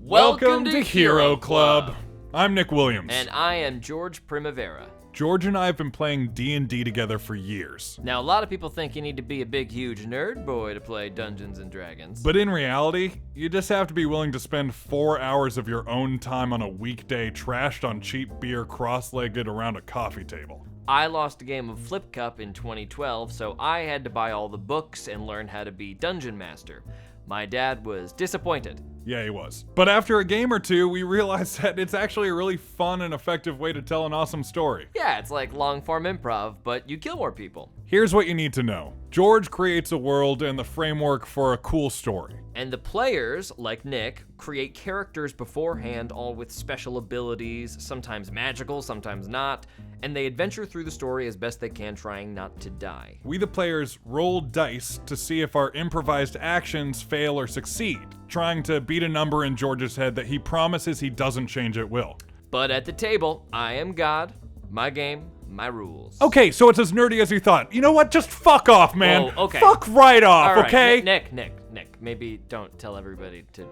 Welcome to Hero Club. I'm Nick Williams. And I am George Primavera. George and I have been playing D&D together for years. Now, a lot of people think you need to be a big, huge nerd boy to play Dungeons & Dragons. But in reality, you just have to be willing to spend 4 hours of your own time on a weekday trashed on cheap beer cross-legged around a coffee table. I lost a game of Flip Cup in 2012, so I had to buy all the books and learn how to be Dungeon Master. My dad was disappointed. Yeah, he was. But after a game or two, we realized that it's actually a really fun and effective way to tell an awesome story. Yeah, it's like long-form improv, but you kill more people. Here's what you need to know. George creates a world and the framework for a cool story. And the players, like Nick, create characters beforehand, all with special abilities, sometimes magical, sometimes not, and they adventure through the story as best they can, trying not to die. We, the players, roll dice to see if our improvised actions fail or succeed, trying to beat a number in George's head that he promises he doesn't change at will. But at the table, I am God, my game, my rules. Okay, so it's as nerdy as you thought. You know what? Just fuck off, man. Whoa, okay. Fuck right off, All right, okay? Nick, maybe don't tell everybody to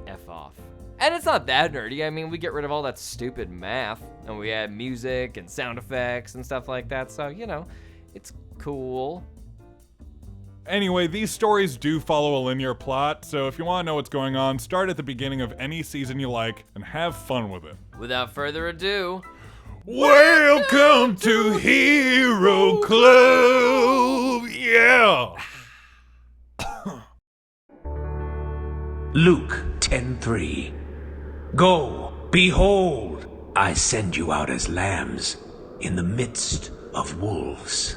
F off. And it's not that nerdy. I mean, we get rid of all that stupid math, and we add music and sound effects and stuff like that, so, you know, it's cool. Anyway, these stories do follow a linear plot, so if you want to know what's going on, start at the beginning of any season you like and have fun with it. Without further ado, welcome to Hero Club! Yeah! Luke 10:3. Go, behold, I send you out as lambs in the midst of wolves.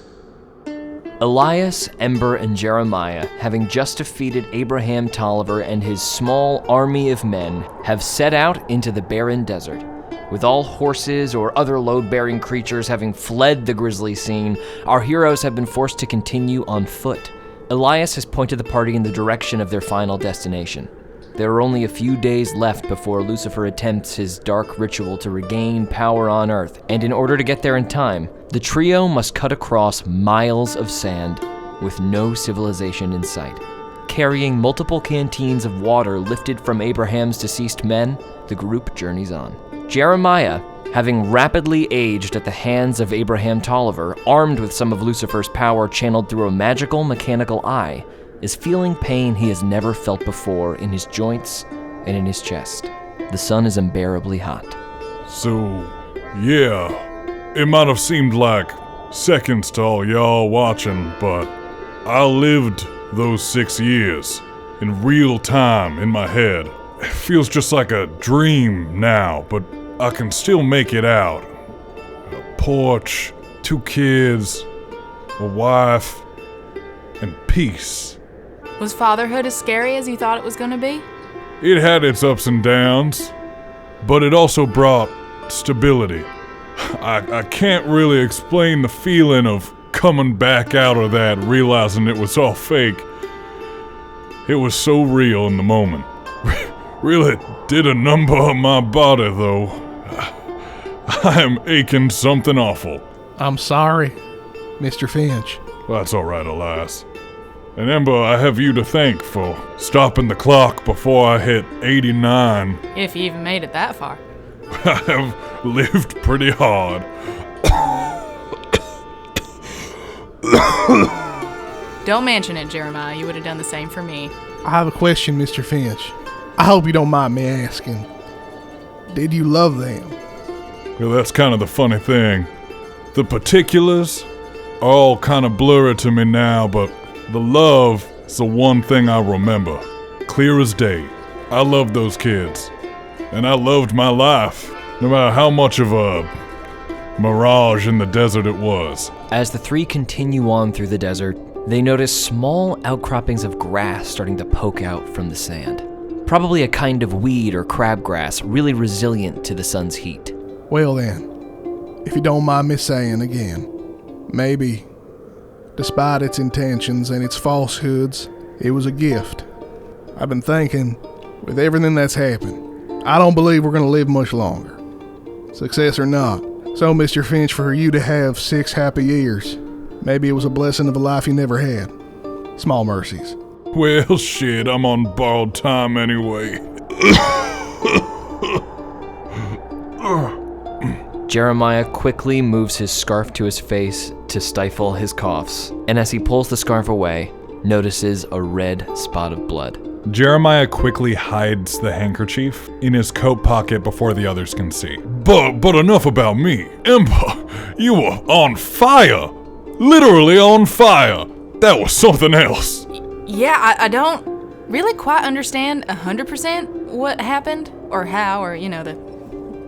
Elias, Ember, and Jeremiah, having just defeated Abraham Tolliver and his small army of men, have set out into the barren desert. With all horses or other load-bearing creatures having fled the grisly scene, our heroes have been forced to continue on foot. Elias has pointed the party in the direction of their final destination. There are only a few days left before Lucifer attempts his dark ritual to regain power on Earth, and in order to get there in time, the trio must cut across miles of sand with no civilization in sight. Carrying multiple canteens of water lifted from Abraham's deceased men, the group journeys on. Jeremiah, having rapidly aged at the hands of Abraham Tolliver, armed with some of Lucifer's power channeled through a magical mechanical eye, is feeling pain he has never felt before in his joints and in his chest. The sun is unbearably hot. So, yeah, it might have seemed like seconds to all y'all watching, but I lived those 6 years in real time in my head. It feels just like a dream now, but I can still make it out. A porch, 2 kids, a wife, and peace. Was fatherhood as scary as you thought it was going to be? It had its ups and downs, but it also brought stability. I can't really explain the feeling of coming back out of that, realizing it was all fake. It was so real in the moment. Really did a number on my body, though. I am aching something awful. I'm sorry, Mr. Finch. That's all right, Elias. And Ember, I have you to thank for stopping the clock before I hit 89. If you even made it that far. I have lived pretty hard. Don't mention it, Jeremiah. You would have done the same for me. I have a question, Mr. Finch. I hope you don't mind me asking. Did you love them? Well, that's kind of the funny thing. The particulars are all kind of blurry to me now, but the love is the one thing I remember. Clear as day. I loved those kids. And I loved my life, no matter how much of a mirage in the desert it was. As the three continue on through the desert, they notice small outcroppings of grass starting to poke out from the sand. Probably a kind of weed or crabgrass, really resilient to the sun's heat. Well then, if you don't mind me saying again, maybe, despite its intentions and its falsehoods, it was a gift. I've been thinking, with everything that's happened, I don't believe we're going to live much longer. Success or not. So, Mr. Finch, for you to have 6 happy years, maybe it was a blessing of a life you never had. Small mercies. Well, shit, I'm on borrowed time anyway. Jeremiah quickly moves his scarf to his face to stifle his coughs, and as he pulls the scarf away, notices a red spot of blood. Jeremiah quickly hides the handkerchief in his coat pocket before the others can see. But enough about me. Ember, you were on fire! Literally on fire! That was something else. Yeah, I don't really quite understand 100% what happened, or how, or, the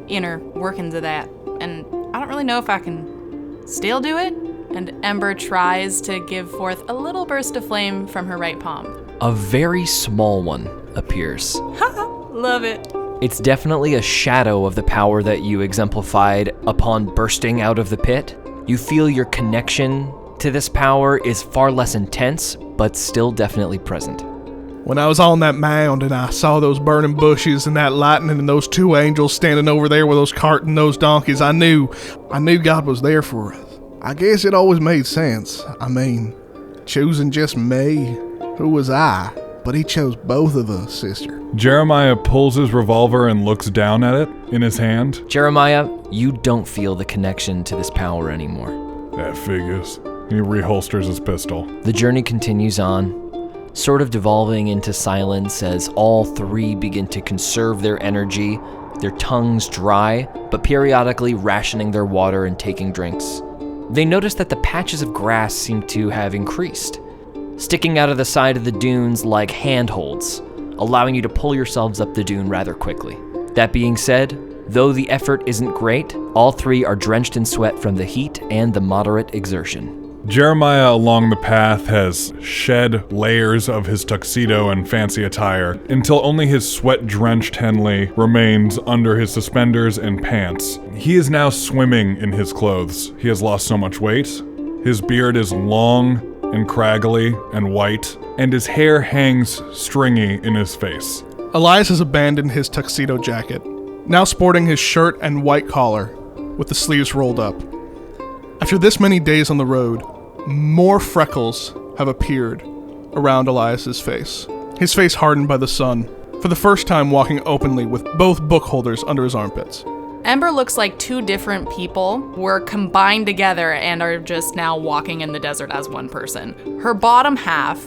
inner workings of that. And I don't really know if I can still do it. And Ember tries to give forth a little burst of flame from her right palm. A very small one appears. Love it. It's definitely a shadow of the power that you exemplified upon bursting out of the pit. You feel your connection to this power is far less intense, but still definitely present. When I was on that mound and I saw those burning bushes and that lightning and those two angels standing over there with those carting those donkeys, I knew God was there for us. I guess it always made sense. I mean, choosing just me, who was I? But he chose both of us, sister. Jeremiah pulls his revolver and looks down at it in his hand. Jeremiah, you don't feel the connection to this power anymore. That figures. He reholsters his pistol. The journey continues on, sort of devolving into silence as all three begin to conserve their energy, their tongues dry, but periodically rationing their water and taking drinks. They notice that the patches of grass seem to have increased, sticking out of the side of the dunes like handholds, allowing you to pull yourselves up the dune rather quickly. That being said, though the effort isn't great, all three are drenched in sweat from the heat and the moderate exertion. Jeremiah along the path has shed layers of his tuxedo and fancy attire until only his sweat-drenched Henley remains under his suspenders and pants. He is now swimming in his clothes. He has lost so much weight. His beard is long and craggly and white, and his hair hangs stringy in his face. Elias has abandoned his tuxedo jacket, now sporting his shirt and white collar with the sleeves rolled up. After this many days on the road, more freckles have appeared around Elias's face. His face hardened by the sun, for the first time walking openly with both book holders under his armpits. Ember looks like two different people were combined together and are just now walking in the desert as one person. Her bottom half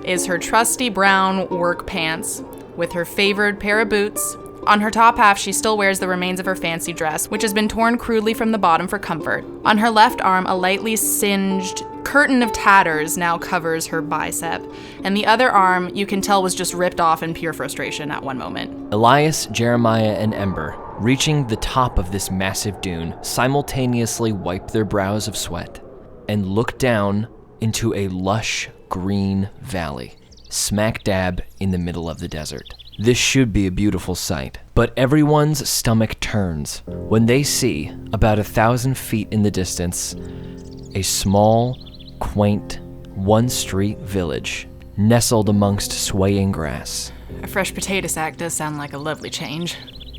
is her trusty brown work pants with her favored pair of boots. On her top half, she still wears the remains of her fancy dress, which has been torn crudely from the bottom for comfort. On her left arm, a lightly singed curtain of tatters now covers her bicep, and the other arm you can tell was just ripped off in pure frustration at one moment. Elias, Jeremiah, and Ember, reaching the top of this massive dune, simultaneously wipe their brows of sweat and look down into a lush green valley, smack dab in the middle of the desert. This should be a beautiful sight, but everyone's stomach turns when they see, about 1,000 feet in the distance, a small, quaint, one-street village nestled amongst swaying grass. A fresh potato sack does sound like a lovely change.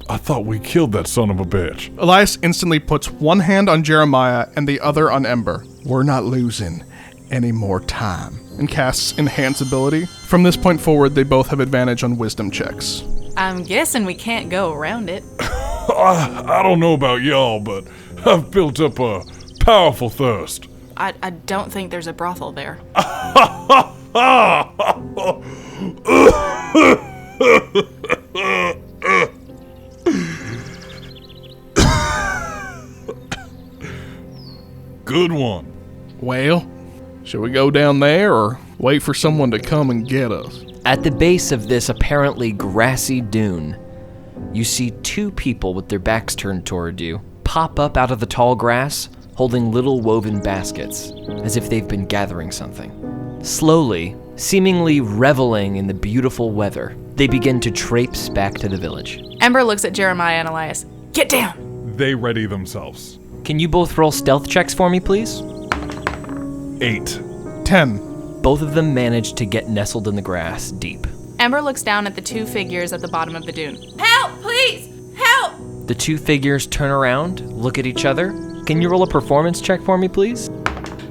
I thought we killed that son of a bitch. Elias instantly puts one hand on Jeremiah and the other on Ember. We're not losing any more time. And casts Enhance ability. From this point forward, they both have advantage on wisdom checks. I'm guessing we can't go around it. I don't know about y'all, but I've built up a powerful thirst. I don't think there's a brothel there. Good one. Well, should we go down there or wait for someone to come and get us? At the base of this apparently grassy dune, you see two people with their backs turned toward you pop up out of the tall grass, holding little woven baskets, as if they've been gathering something. Slowly, seemingly reveling in the beautiful weather, they begin to traipse back to the village. Ember looks at Jeremiah and Elias. Get down! They ready themselves. Can you both roll stealth checks for me, please? 8. 10. Both of them manage to get nestled in the grass deep. Ember looks down at the two figures at the bottom of the dune. Help, please! Help! The two figures turn around, look at each other. Can you roll a performance check for me, please?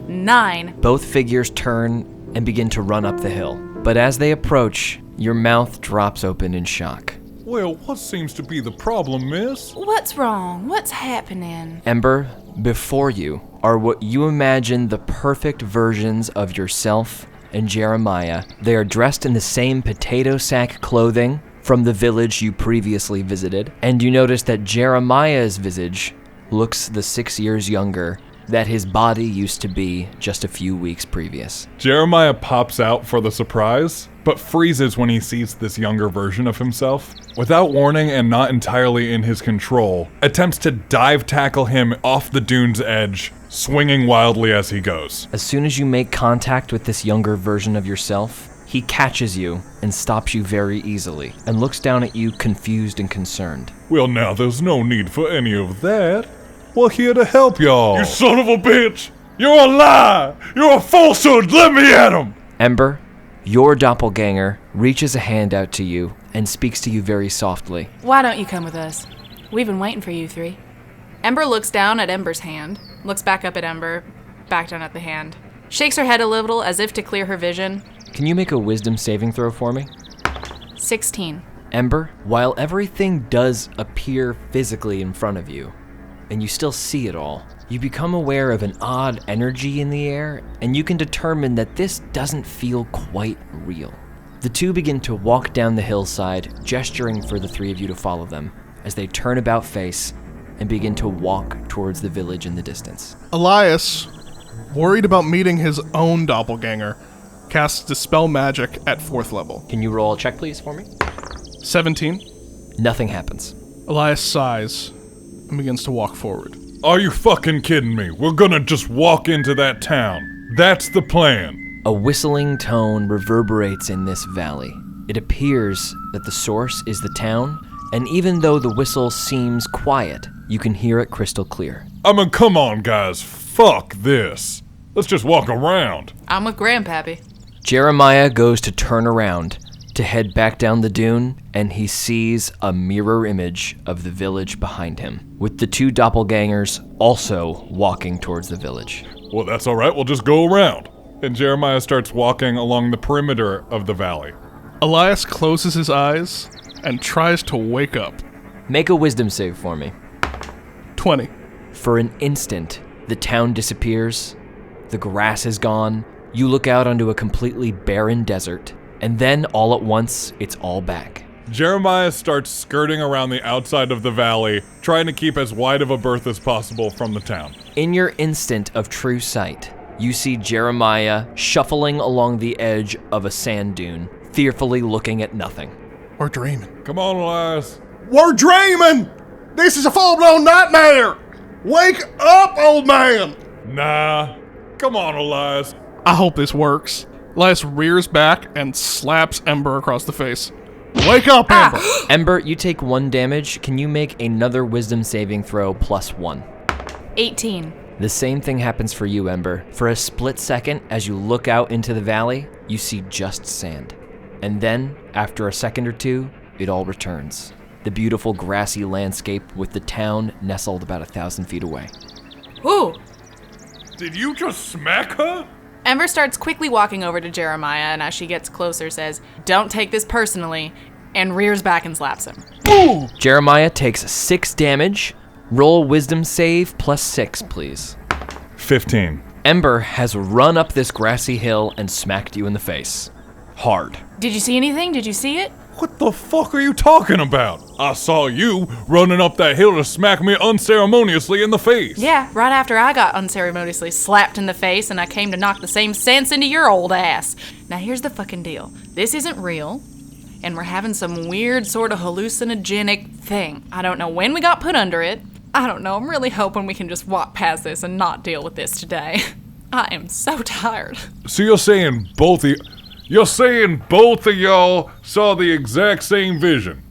9. Both figures turn and begin to run up the hill. But as they approach, your mouth drops open in shock. Well, what seems to be the problem, miss? What's wrong? What's happening? Ember, before you are what you imagine the perfect versions of yourself and Jeremiah. They are dressed in the same potato sack clothing from the village you previously visited, and you notice that Jeremiah's visage looks the 6 years younger that his body used to be just a few weeks previous. Jeremiah pops out for the surprise, but freezes when he sees this younger version of himself. Without warning and not entirely in his control, attempts to dive tackle him off the dune's edge, swinging wildly as he goes. As soon as you make contact with this younger version of yourself, he catches you and stops you very easily, and looks down at you confused and concerned. Well, now there's no need for any of that. We're here to help y'all. You son of a bitch! You're a lie! You're a falsehood! Let me at him! Ember, your doppelganger reaches a hand out to you and speaks to you very softly. Why don't you come with us? We've been waiting for you three. Ember looks down at Ember's hand, looks back up at Ember, back down at the hand, shakes her head a little as if to clear her vision. Can you make a wisdom saving throw for me? 16. Ember, while everything does appear physically in front of you, and you still see it all, you become aware of an odd energy in the air, and you can determine that this doesn't feel quite real. The two begin to walk down the hillside, gesturing for the three of you to follow them, as they turn about face and begin to walk towards the village in the distance. Elias, worried about meeting his own doppelganger, casts Dispel Magic at 4th level. Can you roll a check, please, for me? 17. Nothing happens. Elias sighs and begins to walk forward. Are you fucking kidding me? We're gonna just walk into that town. That's the plan. A whistling tone reverberates in this valley. It appears that the source is the town, and even though the whistle seems quiet, you can hear it crystal clear. I mean, come on, guys. Fuck this. Let's just walk around. I'm with Grandpappy. Jeremiah goes to turn around to head back down the dune, and he sees a mirror image of the village behind him, with the two doppelgangers also walking towards the village. Well, that's all right. We'll just go around. And Jeremiah starts walking along the perimeter of the valley. Elias closes his eyes and tries to wake up. Make a wisdom save for me. 20. For an instant, the town disappears, the grass is gone, you look out onto a completely barren desert, and then all at once, it's all back. Jeremiah starts skirting around the outside of the valley, trying to keep as wide of a berth as possible from the town. In your instant of true sight, you see Jeremiah shuffling along the edge of a sand dune, fearfully looking at nothing. We're dreaming. Come on, Elias. We're dreaming! This is a full-blown nightmare! Wake up, old man! Nah. Come on, Elias. I hope this works. Elias rears back and slaps Ember across the face. Wake up, Ember! Ember, you take 1 damage. Can you make another wisdom saving throw +1? 18. The same thing happens for you, Ember. For a split second, as you look out into the valley, you see just sand. And then, after a second or two, it all returns. The beautiful grassy landscape with the town nestled about 1,000 feet away. Ooh! Did you just smack her? Ember starts quickly walking over to Jeremiah, and as she gets closer says, "Don't take this personally," and rears back and slaps him. Ooh. Jeremiah takes 6 damage. Roll a wisdom save +6, please. 15. Ember has run up this grassy hill and smacked you in the face. Hard. Did you see anything? Did you see it? What the fuck are you talking about? I saw you running up that hill to smack me unceremoniously in the face. Yeah, right after I got unceremoniously slapped in the face and I came to knock the same sense into your old ass. Now here's the fucking deal. This isn't real, and we're having some weird sort of hallucinogenic thing. I don't know when we got put under it. I don't know. I'm really hoping we can just walk past this and not deal with this today. I am so tired. So you're saying both of y'all saw the exact same vision?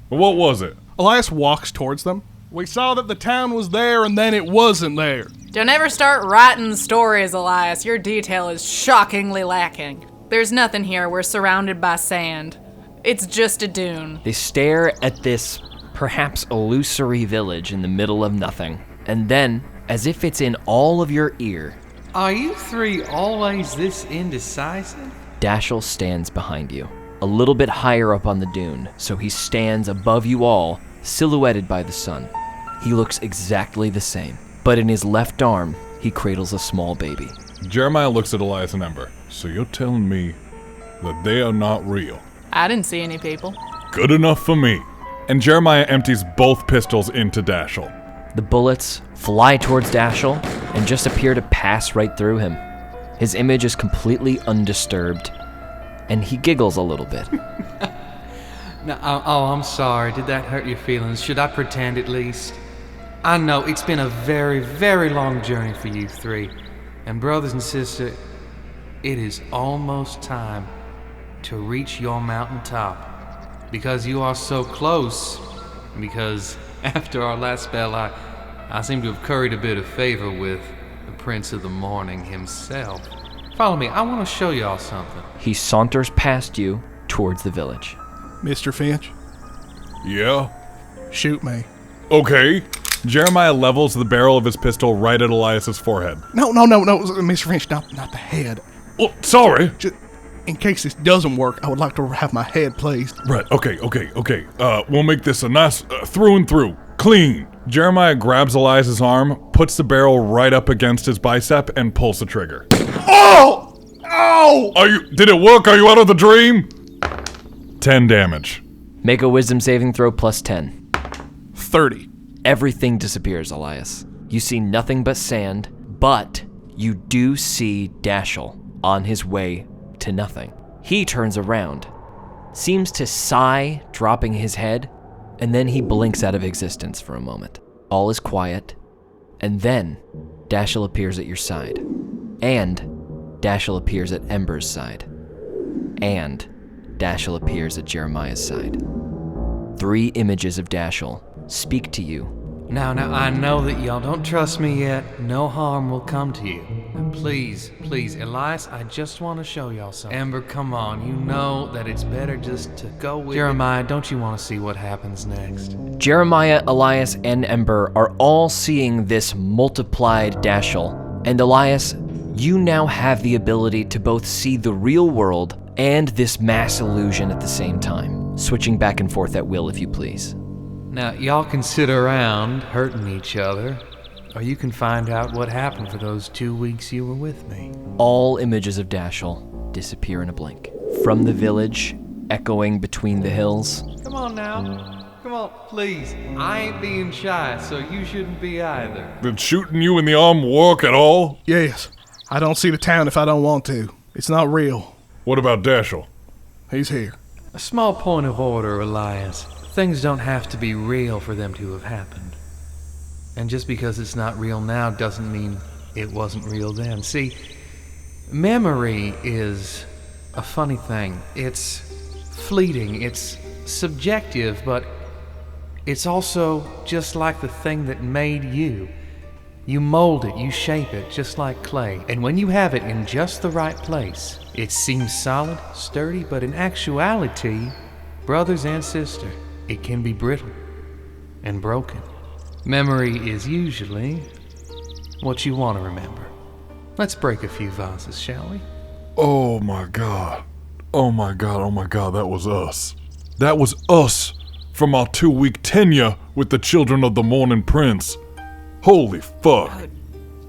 What was it? Elias walks towards them. We saw that the town was there and then it wasn't there. Don't ever start writing stories, Elias. Your detail is shockingly lacking. There's nothing here. We're surrounded by sand. It's just a dune. They stare at this perhaps illusory village in the middle of nothing. And then, as if it's in all of your ear, Are you three always this indecisive? Dashiell stands behind you. a little bit higher up on the dune, so he stands above you all, silhouetted by the sun. He looks exactly the same, but in his left arm, he cradles a small baby. Jeremiah looks at Elias and Ember. So you're telling me that they are not real? I didn't see any people. Good enough for me. And Jeremiah empties both pistols into Dashel. The bullets fly towards Dashel and just appear to pass right through him. His image is completely undisturbed, and he giggles a little bit. I'm sorry. Did that hurt your feelings? Should I pretend at least? I know it's been a very, very long journey for you three. And brothers and sisters, it is almost time to reach your mountaintop. Because you are so close. Because after our last spell, I seem to have curried a bit of favor with the Prince of the Morning himself. Follow me, I want to show y'all something. He saunters past you towards the village. Mr. Finch, Yeah? shoot me. Okay. Jeremiah levels the barrel of his pistol right at Elias's forehead. No, Mr. Finch, not the head. Oh, sorry. Just in case this doesn't work, I would like to have my head placed. Right, okay. We'll make this a nice through and through. Clean. Jeremiah grabs Elias's arm, puts the barrel right up against his bicep, and pulls the trigger. Oh! Ow! Did it work? Are you out of the dream? 10 damage. Make a wisdom saving throw plus 10. 30. Everything disappears, Elias. You see nothing but sand, but you do see Dashel on his way to nothing. He turns around, seems to sigh, dropping his head, and then he blinks out of existence for a moment. All is quiet, and then Dashel appears at your side. And Dashel appears at Ember's side. And Dashel appears at Jeremiah's side. 3 images of Dashel speak to you. Now, I know that y'all don't trust me yet. No harm will come to you. And please, Elias, I just want to show y'all something. Ember, come on. You know that it's better just to go with Jeremiah, don't you want to see what happens next? Jeremiah, Elias, and Ember are all seeing this multiplied Dashel. And Elias, you now have the ability to both see the real world and this mass illusion at the same time, switching back and forth at will if you please. Now, y'all can sit around hurting each other, or you can find out what happened for those 2 weeks you were with me. All images of Dashel disappear in a blink. From the village, echoing between the hills, Come on now. Come on, please. I ain't being shy, so you shouldn't be either. Did shooting you in the arm work at all? Yes. I don't see the town if I don't want to. It's not real. What about Dashel? He's here. A small point of order, Elias. Things don't have to be real for them to have happened. And just because it's not real now doesn't mean it wasn't real then. See, memory is a funny thing. It's fleeting, it's subjective, but it's also just like the thing that made you. You mold it, you shape it, just like clay. And when you have it in just the right place, it seems solid, sturdy, but in actuality, brothers and sisters, it can be brittle and broken. Memory is usually what you want to remember. Let's break a few vases, shall we? Oh my god, that was us. That was us from our 2-week tenure with the Children of the Morning Prince. Holy fuck. Oh,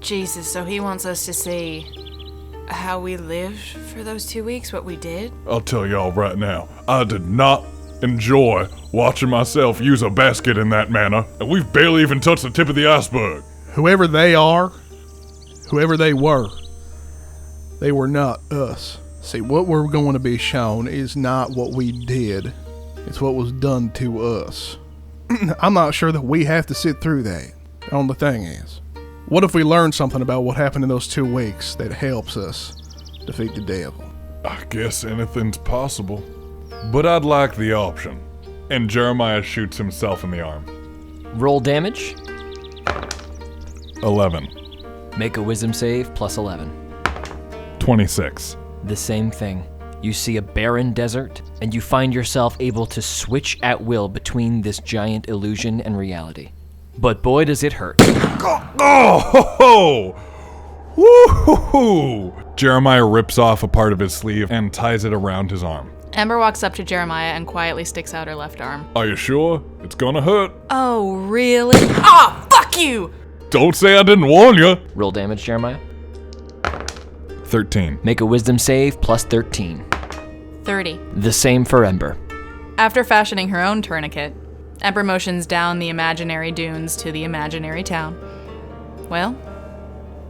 Jesus, so he wants us to see how we lived for those 2 weeks, what we did? I'll tell y'all right now, I did not enjoy watching myself use a basket in that manner, and we've barely even touched the tip of the iceberg. Whoever they are, whoever they were not us. See, what we're going to be shown is not what we did. It's what was done to us. I'm not sure that we have to sit through that. The only thing is, what if we learn something about what happened in those 2 weeks that helps us defeat the devil? I guess anything's possible. But I'd like the option. And Jeremiah shoots himself in the arm. roll damage, 11. make a wisdom save plus 11. 26. The same thing. You see a barren desert, and you find yourself able to switch at will between this giant illusion and reality. But boy, does it hurt. Oh, ho, ho! Woo-hoo-hoo! Jeremiah rips off a part of his sleeve and ties it around his arm. Ember walks up to Jeremiah and quietly sticks out her left arm. Are you sure? It's gonna hurt. Oh, really? Ah, fuck you! Don't say I didn't warn you. Roll damage, Jeremiah. 13. Make a wisdom save plus 13. 30. The same for Ember. After fashioning her own tourniquet, Ember motions down the imaginary dunes to the imaginary town. Well,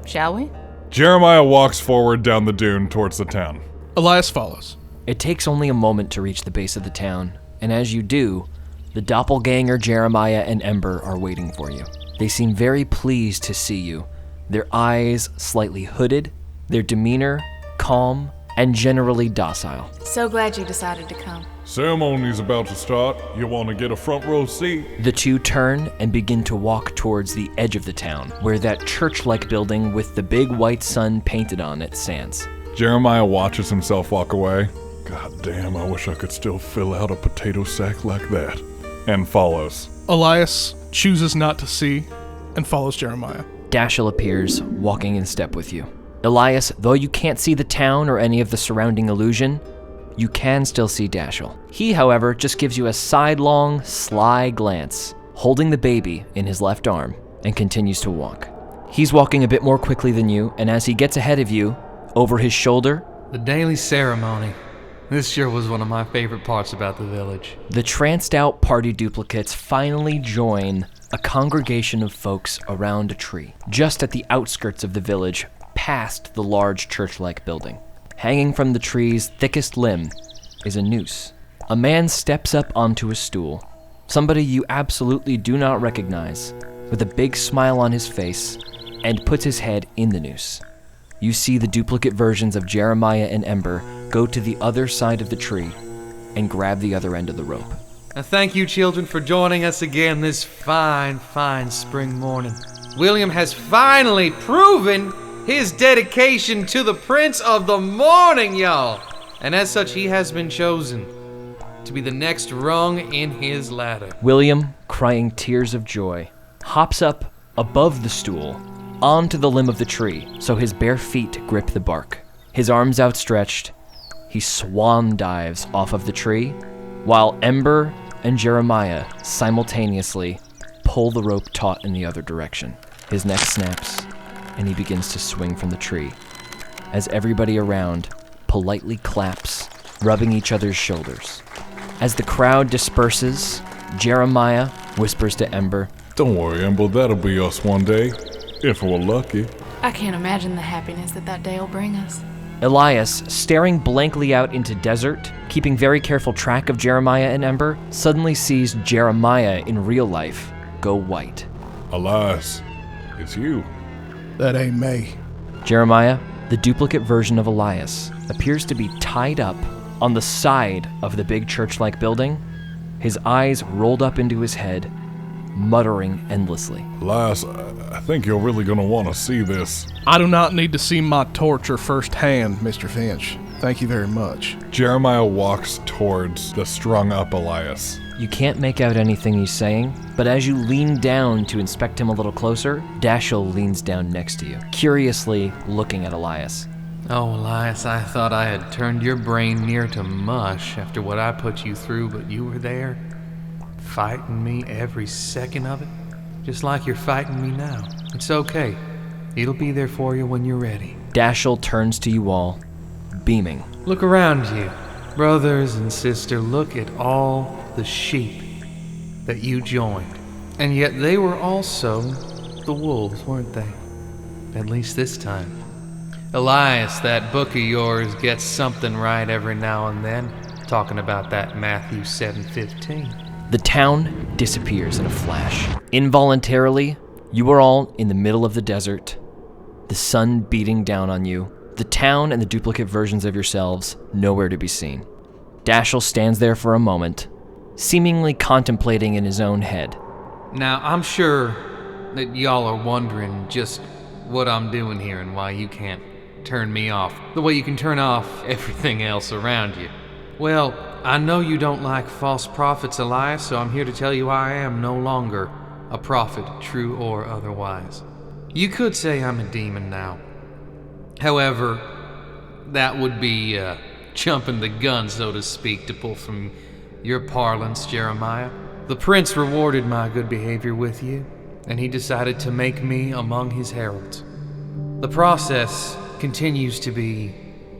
shall we? Jeremiah walks forward down the dune towards the town. Elias follows. It takes only a moment to reach the base of the town, and as you do, the doppelganger Jeremiah and Ember are waiting for you. They seem very pleased to see you, their eyes slightly hooded, their demeanor calm and generally docile. So glad you decided to come. Ceremony's about to start. You want to get a front row seat? The two turn and begin to walk towards the edge of the town, where that church-like building with the big white sun painted on it stands. Jeremiah watches himself walk away. God damn, I wish I could still fill out a potato sack like that. And follows. Elias chooses not to see and follows Jeremiah. Dashiell appears, walking in step with you. Elias, though you can't see the town or any of the surrounding illusion, you can still see Dashiell. He, however, just gives you a sidelong, sly glance, holding the baby in his left arm, and continues to walk. He's walking a bit more quickly than you, and as he gets ahead of you, over his shoulder, The daily ceremony. This sure was one of my favorite parts about the village. the tranced out party duplicates finally join a congregation of folks around a tree, just at the outskirts of the village, past the large church-like building. Hanging from the tree's thickest limb is a noose. A man steps up onto a stool, somebody you absolutely do not recognize, with a big smile on his face, and puts his head in the noose. You see the duplicate versions of Jeremiah and Ember go to the other side of the tree and grab the other end of the rope. Now thank you, children, for joining us again this fine, fine spring morning. William has finally proven his dedication to the Prince of the Morning, y'all. And as such, he has been chosen to be the next rung in his ladder. William, crying tears of joy, hops up above the stool onto the limb of the tree so his bare feet grip the bark. His arms outstretched, he swan dives off of the tree, while Ember and Jeremiah simultaneously pull the rope taut in the other direction. His neck snaps, and he begins to swing from the tree, as everybody around politely claps, rubbing each other's shoulders. As the crowd disperses, Jeremiah whispers to Ember, Don't worry, Ember, that'll be us one day. If we're lucky. I can't imagine the happiness that day will bring us. Elias, staring blankly out into desert, keeping very careful track of Jeremiah and Ember, suddenly sees Jeremiah in real life go white. Elias, it's you. That ain't me. Jeremiah, the duplicate version of Elias, appears to be tied up on the side of the big church-like building, his eyes rolled up into his head, muttering endlessly. Elias, I think you're really gonna want to see this. I do not need to see my torture firsthand, Mr. Finch. Thank you very much. Jeremiah walks towards the strung-up Elias. You can't make out anything he's saying, but as you lean down to inspect him a little closer, Dashiell leans down next to you, curiously looking at Elias. Oh, Elias, I thought I had turned your brain near to mush after what I put you through, but you were there, fighting me every second of it, just like you're fighting me now. It's okay. It'll be there for you when you're ready. Dashiell turns to you all, beaming. Look around you. Brothers and sister, look at all the sheep that you joined. And yet they were also the wolves, weren't they? At least this time. Elias, that book of yours gets something right every now and then, talking about that Matthew 7:15. The town disappears in a flash. Involuntarily, you are all in the middle of the desert, the sun beating down on you, the town and the duplicate versions of yourselves nowhere to be seen. Dashiell stands there for a moment, seemingly contemplating in his own head. Now, I'm sure that y'all are wondering just what I'm doing here and why you can't turn me off the way you can turn off everything else around you. Well, I know you don't like false prophets, Elias, so I'm here to tell you I am no longer a prophet, true or otherwise. You could say I'm a demon now. However, that would be jumping the gun, so to speak, to pull from your parlance, Jeremiah. The prince rewarded my good behavior with you, and he decided to make me among his heralds. The process continues to be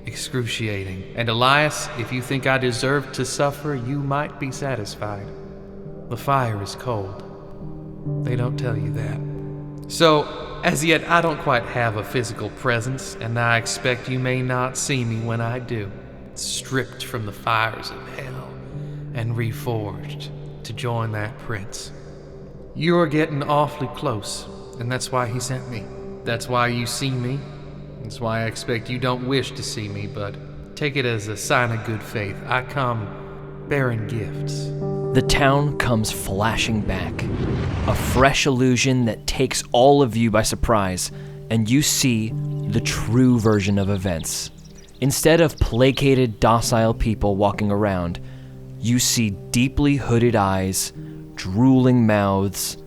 excruciating, and Elias, if you think I deserve to suffer, you might be satisfied. The fire is cold. They don't tell you that. So, as yet, I don't quite have a physical presence, and I expect you may not see me when I do, stripped from the fires of hell and reforged to join that prince. You're getting awfully close, and that's why he sent me. That's why you see me. That's why I expect you don't wish to see me, but take it as a sign of good faith. I come bearing gifts. The town comes flashing back, a fresh illusion that takes all of you by surprise, and you see the true version of events. Instead of placated, docile people walking around, you see deeply hooded eyes, drooling mouths,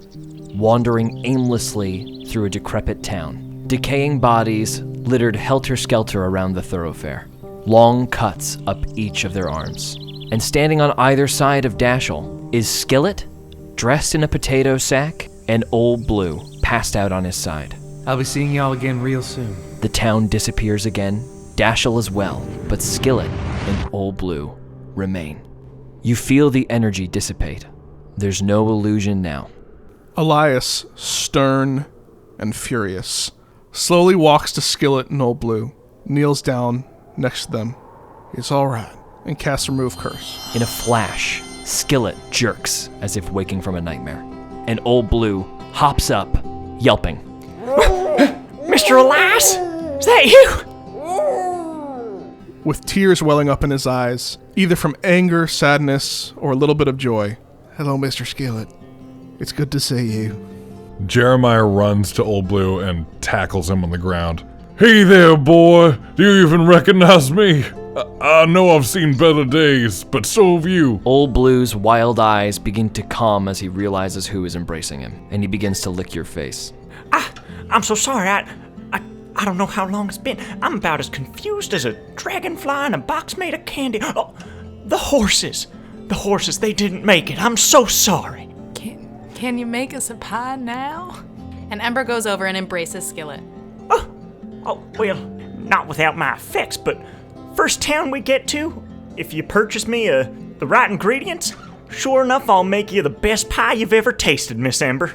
wandering aimlessly through a decrepit town. Decaying bodies littered helter-skelter around the thoroughfare, long cuts up each of their arms. And standing on either side of Dashel is Skillet, dressed in a potato sack, and Old Blue, passed out on his side. I'll be seeing y'all again real soon. The town disappears again, Dashel as well, but Skillet and Old Blue remain. You feel the energy dissipate. There's no illusion now. Elias, stern and furious, slowly walks to Skillet and Old Blue, kneels down next to them. It's all right, and casts Remove Curse. In a flash, Skillet jerks as if waking from a nightmare, and Old Blue hops up, yelping. Mr. Elias? Is that you? With tears welling up in his eyes, either from anger, sadness, or a little bit of joy. Hello, Mr. Skillet. It's good to see you. Jeremiah runs to Old Blue and tackles him on the ground. Hey there, boy! Do you even recognize me? I know I've seen better days, but so have you. Old Blue's wild eyes begin to calm as he realizes who is embracing him, and he begins to lick your face. I'm so sorry. I don't know how long it's been. I'm about as confused as a dragonfly in a box made of candy. Oh, the horses. The horses, they didn't make it. I'm so sorry. Can you make us a pie now? And Ember goes over and embraces Skillet. Oh, well, not without my effects, but first town we get to, if you purchase me the right ingredients, sure enough, I'll make you the best pie you've ever tasted, Miss Ember.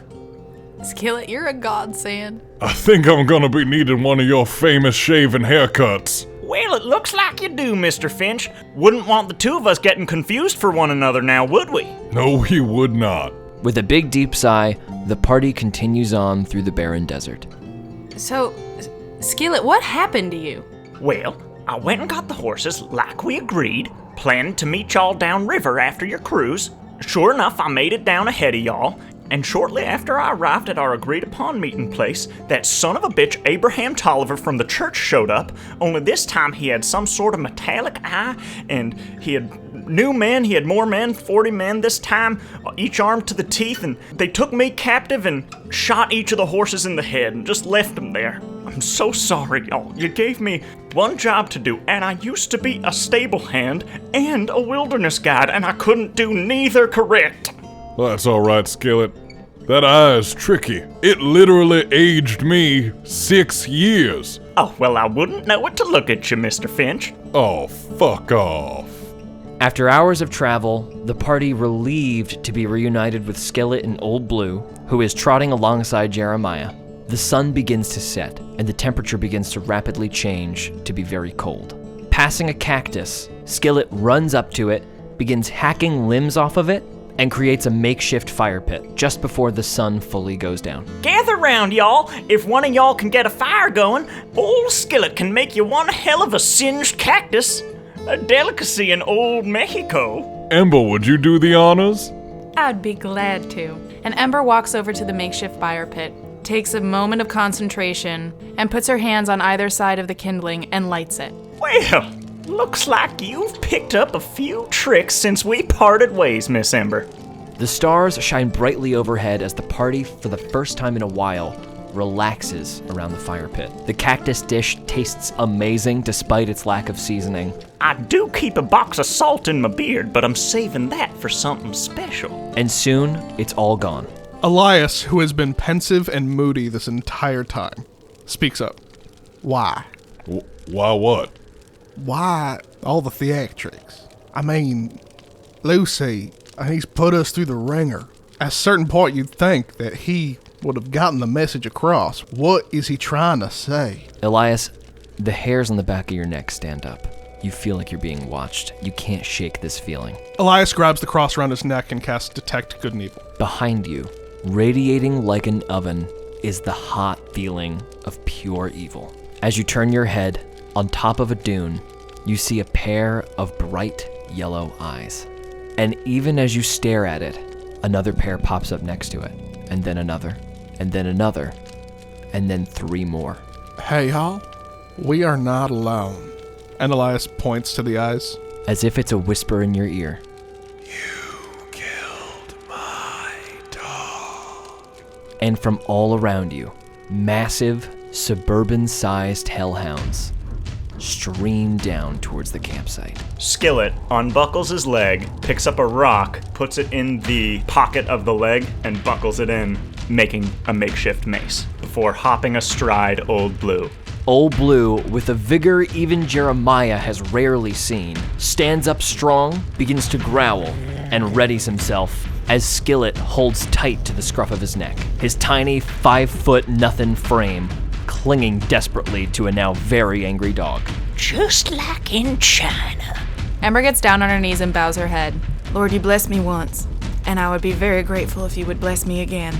Skillet, you're a godsend. I think I'm gonna be needing one of your famous shaven haircuts. Well, it looks like you do, Mr. Finch. Wouldn't want the two of us getting confused for one another now, would we? No, we would not. With a big deep sigh, the party continues on through the barren desert. So, Skillet, what happened to you? Well, I went and got the horses like we agreed, planning to meet y'all downriver after your cruise. Sure enough, I made it down ahead of y'all, and shortly after I arrived at our agreed-upon meeting place, that son of a bitch Abraham Tolliver from the church showed up, only this time he had some sort of metallic eye, and he had new men, he had more men, 40 men this time, each armed to the teeth, and they took me captive and shot each of the horses in the head and just left them there. I'm so sorry, y'all. You gave me one job to do, and I used to be a stable hand and a wilderness guide, and I couldn't do neither correct. Well, that's alright, Skillet. That eye is tricky. It literally aged me 6 years. Oh, well, I wouldn't know it to look at you, Mr. Finch. Oh, fuck off. After hours of travel, the party relieved to be reunited with Skillet and Old Blue, who is trotting alongside Jeremiah. The sun begins to set, and the temperature begins to rapidly change to be very cold. Passing a cactus, Skillet runs up to it, begins hacking limbs off of it, and creates a makeshift fire pit just before the sun fully goes down. Gather round, y'all. If one of y'all can get a fire going, old Skillet can make you one hell of a singed cactus. A delicacy in old Mexico. Ember, would you do the honors? I'd be glad to. And Ember walks over to the makeshift fire pit, takes a moment of concentration, and puts her hands on either side of the kindling and lights it. Well, looks like you've picked up a few tricks since we parted ways, Miss Ember. The stars shine brightly overhead as the party, for the first time in a while, relaxes around the fire pit. The cactus dish tastes amazing despite its lack of seasoning. I do keep a box of salt in my beard, but I'm saving that for something special. And soon, it's all gone. Elias, who has been pensive and moody this entire time, speaks up. Why? Why what? Why all the theatrics? I mean, Lucy, he's put us through the ringer. At a certain point, you'd think that he would have gotten the message across. What is he trying to say? Elias, the hairs on the back of your neck stand up. You feel like you're being watched. You can't shake this feeling. Elias grabs the cross around his neck and casts Detect Good and Evil. Behind you, radiating like an oven, is the hot feeling of pure evil. As you turn your head, on top of a dune, you see a pair of bright yellow eyes. And even as you stare at it, another pair pops up next to it, and then another, and then another, and then 3 more. Hey, y'all, we are not alone. And Elias points to the eyes. As if it's a whisper in your ear. You killed my dog. And from all around you, massive, suburban-sized hellhounds stream down towards the campsite. Skillet unbuckles his leg, picks up a rock, puts it in the pocket of the leg, and buckles it in, making a makeshift mace, before hopping astride Old Blue. Old Blue, with a vigor even Jeremiah has rarely seen, stands up strong, begins to growl, and readies himself as Skillet holds tight to the scruff of his neck, his tiny 5'0" frame clinging desperately to a now very angry dog. Just like in China. Ember gets down on her knees and bows her head. Lord, you blessed me once, and I would be very grateful if you would bless me again.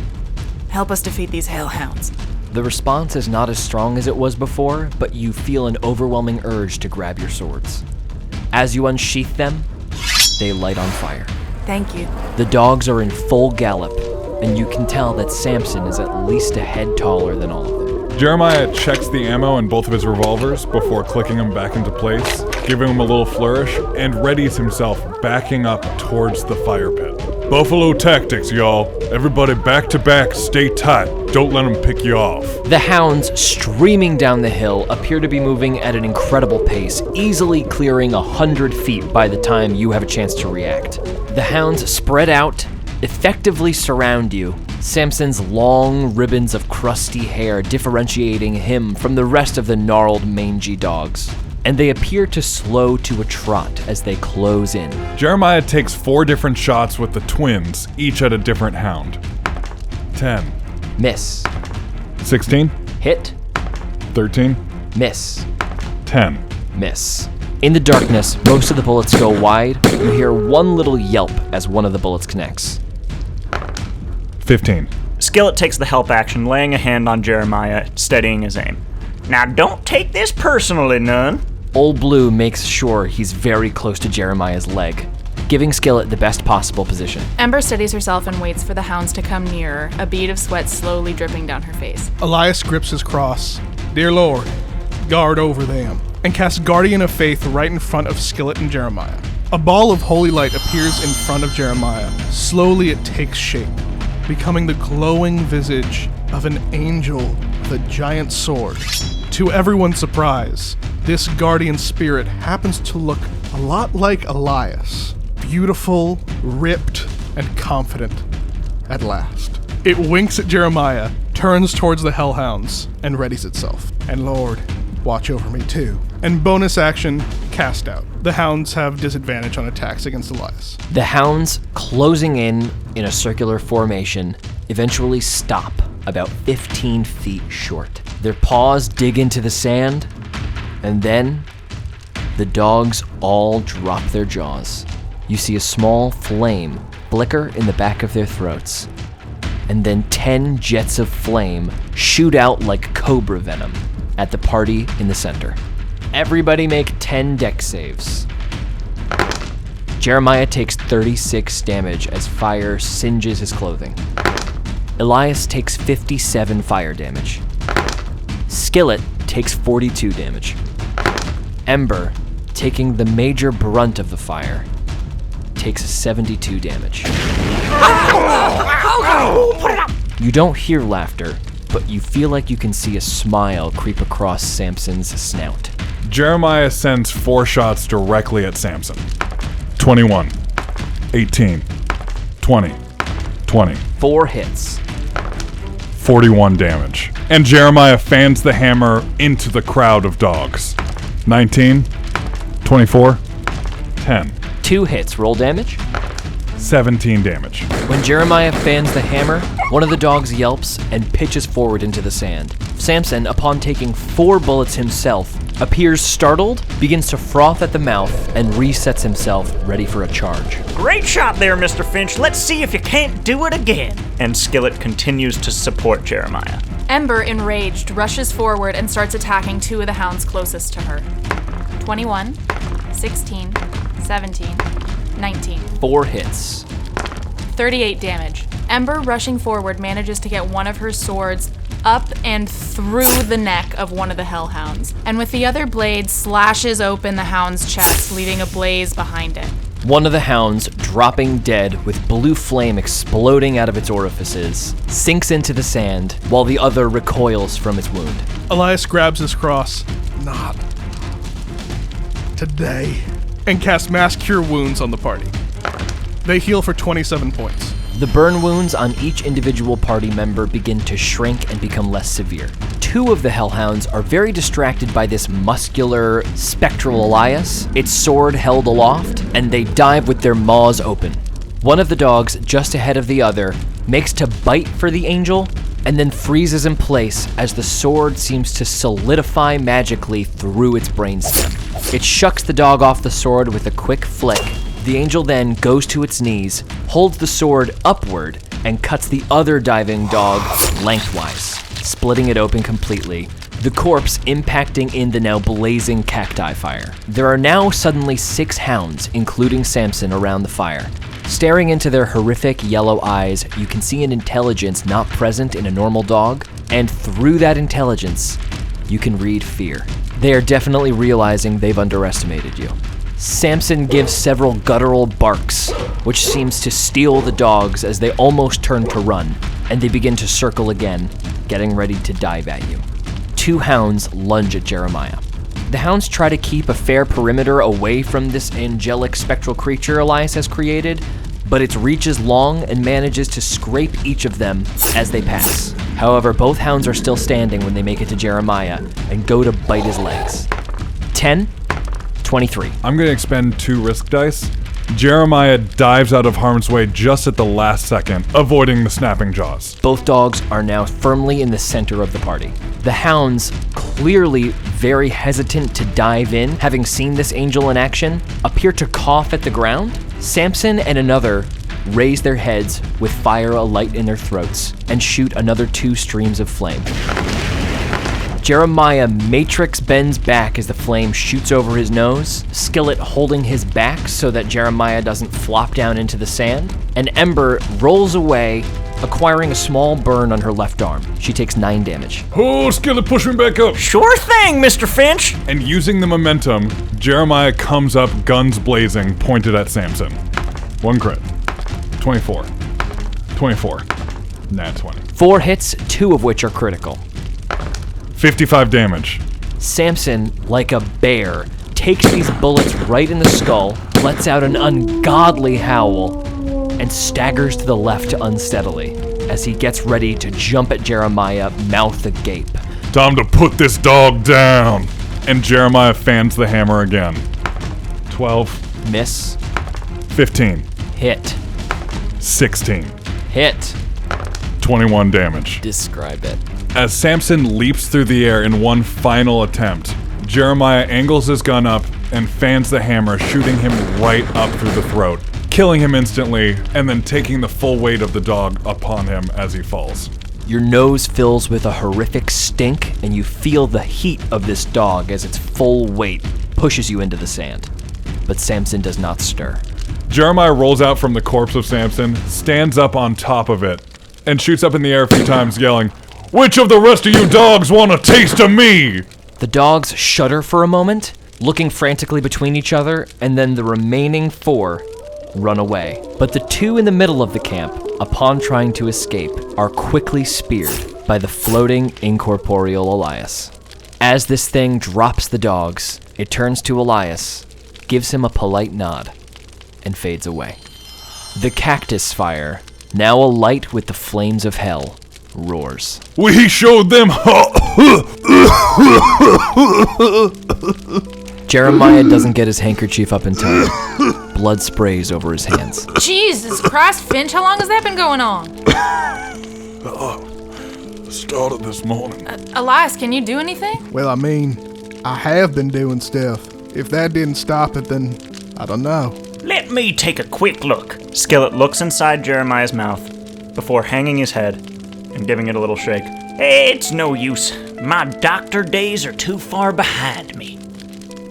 Help us defeat these hellhounds. The response is not as strong as it was before, but you feel an overwhelming urge to grab your swords. As you unsheath them, they light on fire. Thank you. The dogs are in full gallop, and you can tell that Samson is at least a head taller than all of them. Jeremiah checks the ammo in both of his revolvers before clicking them back into place, giving him a little flourish, and readies himself backing up towards the fire pit. Buffalo tactics, y'all. Everybody back to back, stay tight. Don't let them pick you off. The hounds streaming down the hill appear to be moving at an incredible pace, easily clearing 100 feet by the time you have a chance to react. The hounds spread out, effectively surround you, Samson's long ribbons of crusty hair differentiating him from the rest of the gnarled, mangy dogs. And they appear to slow to a trot as they close in. Jeremiah takes 4 different shots with the twins, each at a different hound. 10. Miss. 16. Hit. 13. Miss. 10. Miss. In the darkness, most of the bullets go wide. You hear one little yelp as one of the bullets connects. 15. Skillet takes the help action, laying a hand on Jeremiah, steadying his aim. Now don't take this personally, none. Old Blue makes sure he's very close to Jeremiah's leg, giving Skillet the best possible position. Ember steadies herself and waits for the hounds to come nearer, a bead of sweat slowly dripping down her face. Elias grips his cross. Dear Lord, guard over them, and casts Guardian of Faith right in front of Skillet and Jeremiah. A ball of holy light appears in front of Jeremiah. Slowly it takes shape, becoming the glowing visage of an angel with a giant sword. To everyone's surprise, this guardian spirit happens to look a lot like Elias. Beautiful, ripped, and confident at last. It winks at Jeremiah, turns towards the hellhounds, and readies itself. And Lord, watch over me too. And bonus action, cast out. The hounds have disadvantage on attacks against Elias. The hounds, closing in a circular formation, eventually stop about 15 feet short. Their paws dig into the sand, and then the dogs all drop their jaws. You see a small flame flicker in the back of their throats, and then 10 jets of flame shoot out like cobra venom at the party in the center. Everybody make 10 dex saves. Jeremiah takes 36 damage as fire singes his clothing. Elias takes 57 fire damage. Skillet takes 42 damage. Ember, taking the major brunt of the fire, takes 72 damage. You don't hear laughter, but you feel like you can see a smile creep across Samson's snout. Jeremiah sends 4 shots directly at Samson. 21, 18, 20, 20. 4 hits. 41 damage. And Jeremiah fans the hammer into the crowd of dogs. 19, 24, 10. 2 hits. Roll damage. 17 damage. When Jeremiah fans the hammer, one of the dogs yelps and pitches forward into the sand. Samson, upon taking 4 bullets himself, appears startled, begins to froth at the mouth, and resets himself, ready for a charge. Great shot there, Mr. Finch. Let's see if you can't do it again. And Skillet continues to support Jeremiah. Ember, enraged, rushes forward and starts attacking 2 of the hounds closest to her. 21, 16, 17, 19. 4 hits. 38 damage. Ember, rushing forward, manages to get one of her swords up and through the neck of one of the hellhounds, and with the other blade slashes open the hound's chest, leaving a blaze behind it. One of the hounds, dropping dead with blue flame exploding out of its orifices, sinks into the sand while the other recoils from its wound. Elias grabs his cross. Not today. And casts Mass Cure Wounds on the party. They heal for 27 points. The burn wounds on each individual party member begin to shrink and become less severe. 2 of the hellhounds are very distracted by this muscular, spectral Elias, its sword held aloft, and they dive with their maws open. One of the dogs, just ahead of the other, makes to bite for the angel, and then freezes in place as the sword seems to solidify magically through its brainstem. It shucks the dog off the sword with a quick flick. The angel then goes to its knees, holds the sword upward, and cuts the other diving dog lengthwise, splitting it open completely, the corpse impacting in the now blazing cacti fire. There are now suddenly 6 hounds, including Samson, around the fire. Staring into their horrific yellow eyes, you can see an intelligence not present in a normal dog, and through that intelligence, you can read fear. They are definitely realizing they've underestimated you. Samson gives several guttural barks, which seems to steal the dogs as they almost turn to run, and they begin to circle again, getting ready to dive at you. 2 hounds lunge at Jeremiah. The hounds try to keep a fair perimeter away from this angelic spectral creature Elias has created, but its reach is long and manages to scrape each of them as they pass. However, both hounds are still standing when they make it to Jeremiah and go to bite his legs. 10, 23. I'm going to expend 2 risk dice. Jeremiah dives out of harm's way just at the last second, avoiding the snapping jaws. Both dogs are now firmly in the center of the party. The hounds, clearly very hesitant to dive in, having seen this angel in action, appear to cough at the ground. Samson and another raise their heads with fire alight in their throats and shoot another 2 streams of flame. Jeremiah matrix bends back as the flame shoots over his nose, Skillet holding his back so that Jeremiah doesn't flop down into the sand, and Ember rolls away, acquiring a small burn on her left arm. She takes 9 damage. Oh, Skillet, push me back up! Sure thing, Mr. Finch! And using the momentum, Jeremiah comes up, guns blazing, pointed at Samson. 1 crit. 24. 24. Nat 20. 4 hits, 2 of which are critical. 55 damage. Samson, like a bear, takes these bullets right in the skull, lets out an ungodly howl, and staggers to the left unsteadily as he gets ready to jump at Jeremiah, mouth agape. Time to put this dog down! And Jeremiah fans the hammer again. 12. Miss. 15. Hit. 16. Hit. 21 damage. Describe it. As Samson leaps through the air in one final attempt, Jeremiah angles his gun up and fans the hammer, shooting him right up through the throat, killing him instantly, and then taking the full weight of the dog upon him as he falls. Your nose fills with a horrific stink, and you feel the heat of this dog as its full weight pushes you into the sand. But Samson does not stir. Jeremiah rolls out from the corpse of Samson, stands up on top of it, and shoots up in the air a few times, yelling, "Which of the rest of you dogs want a taste of me?" The dogs shudder for a moment, looking frantically between each other, and then the remaining 4 run away. But the 2 in the middle of the camp, upon trying to escape, are quickly speared by the floating, incorporeal Elias. As this thing drops the dogs, it turns to Elias, gives him a polite nod, and fades away. The cactus fire, now alight with the flames of hell, roars. We showed them Jeremiah doesn't get his handkerchief up in time. Blood sprays over his hands. Jesus Christ, Finch, how long has that been going on? Started this morning. Elias, can you do anything? Well, I mean, I have been doing stuff. If that didn't stop it, then I don't know. Let me take a quick look. Skillet looks inside Jeremiah's mouth before hanging his head and giving it a little shake. It's no use. My doctor days are too far behind me.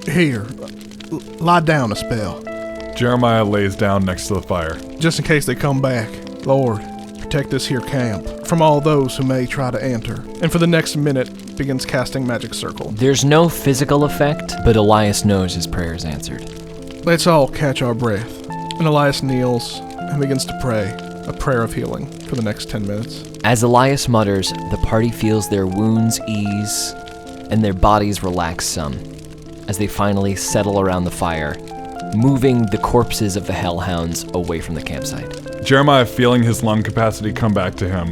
Here, lie down a spell. Jeremiah lays down next to the fire. Just in case they come back. Lord, protect this here camp from all those who may try to enter. And for the next minute, begins casting magic circle. There's no physical effect, but Elias knows his prayer is answered. Let's all catch our breath. And Elias kneels and begins to pray, a prayer of healing for the next 10 minutes. As Elias mutters, the party feels their wounds ease and their bodies relax some as they finally settle around the fire, moving the corpses of the hellhounds away from the campsite. Jeremiah, feeling his lung capacity come back to him,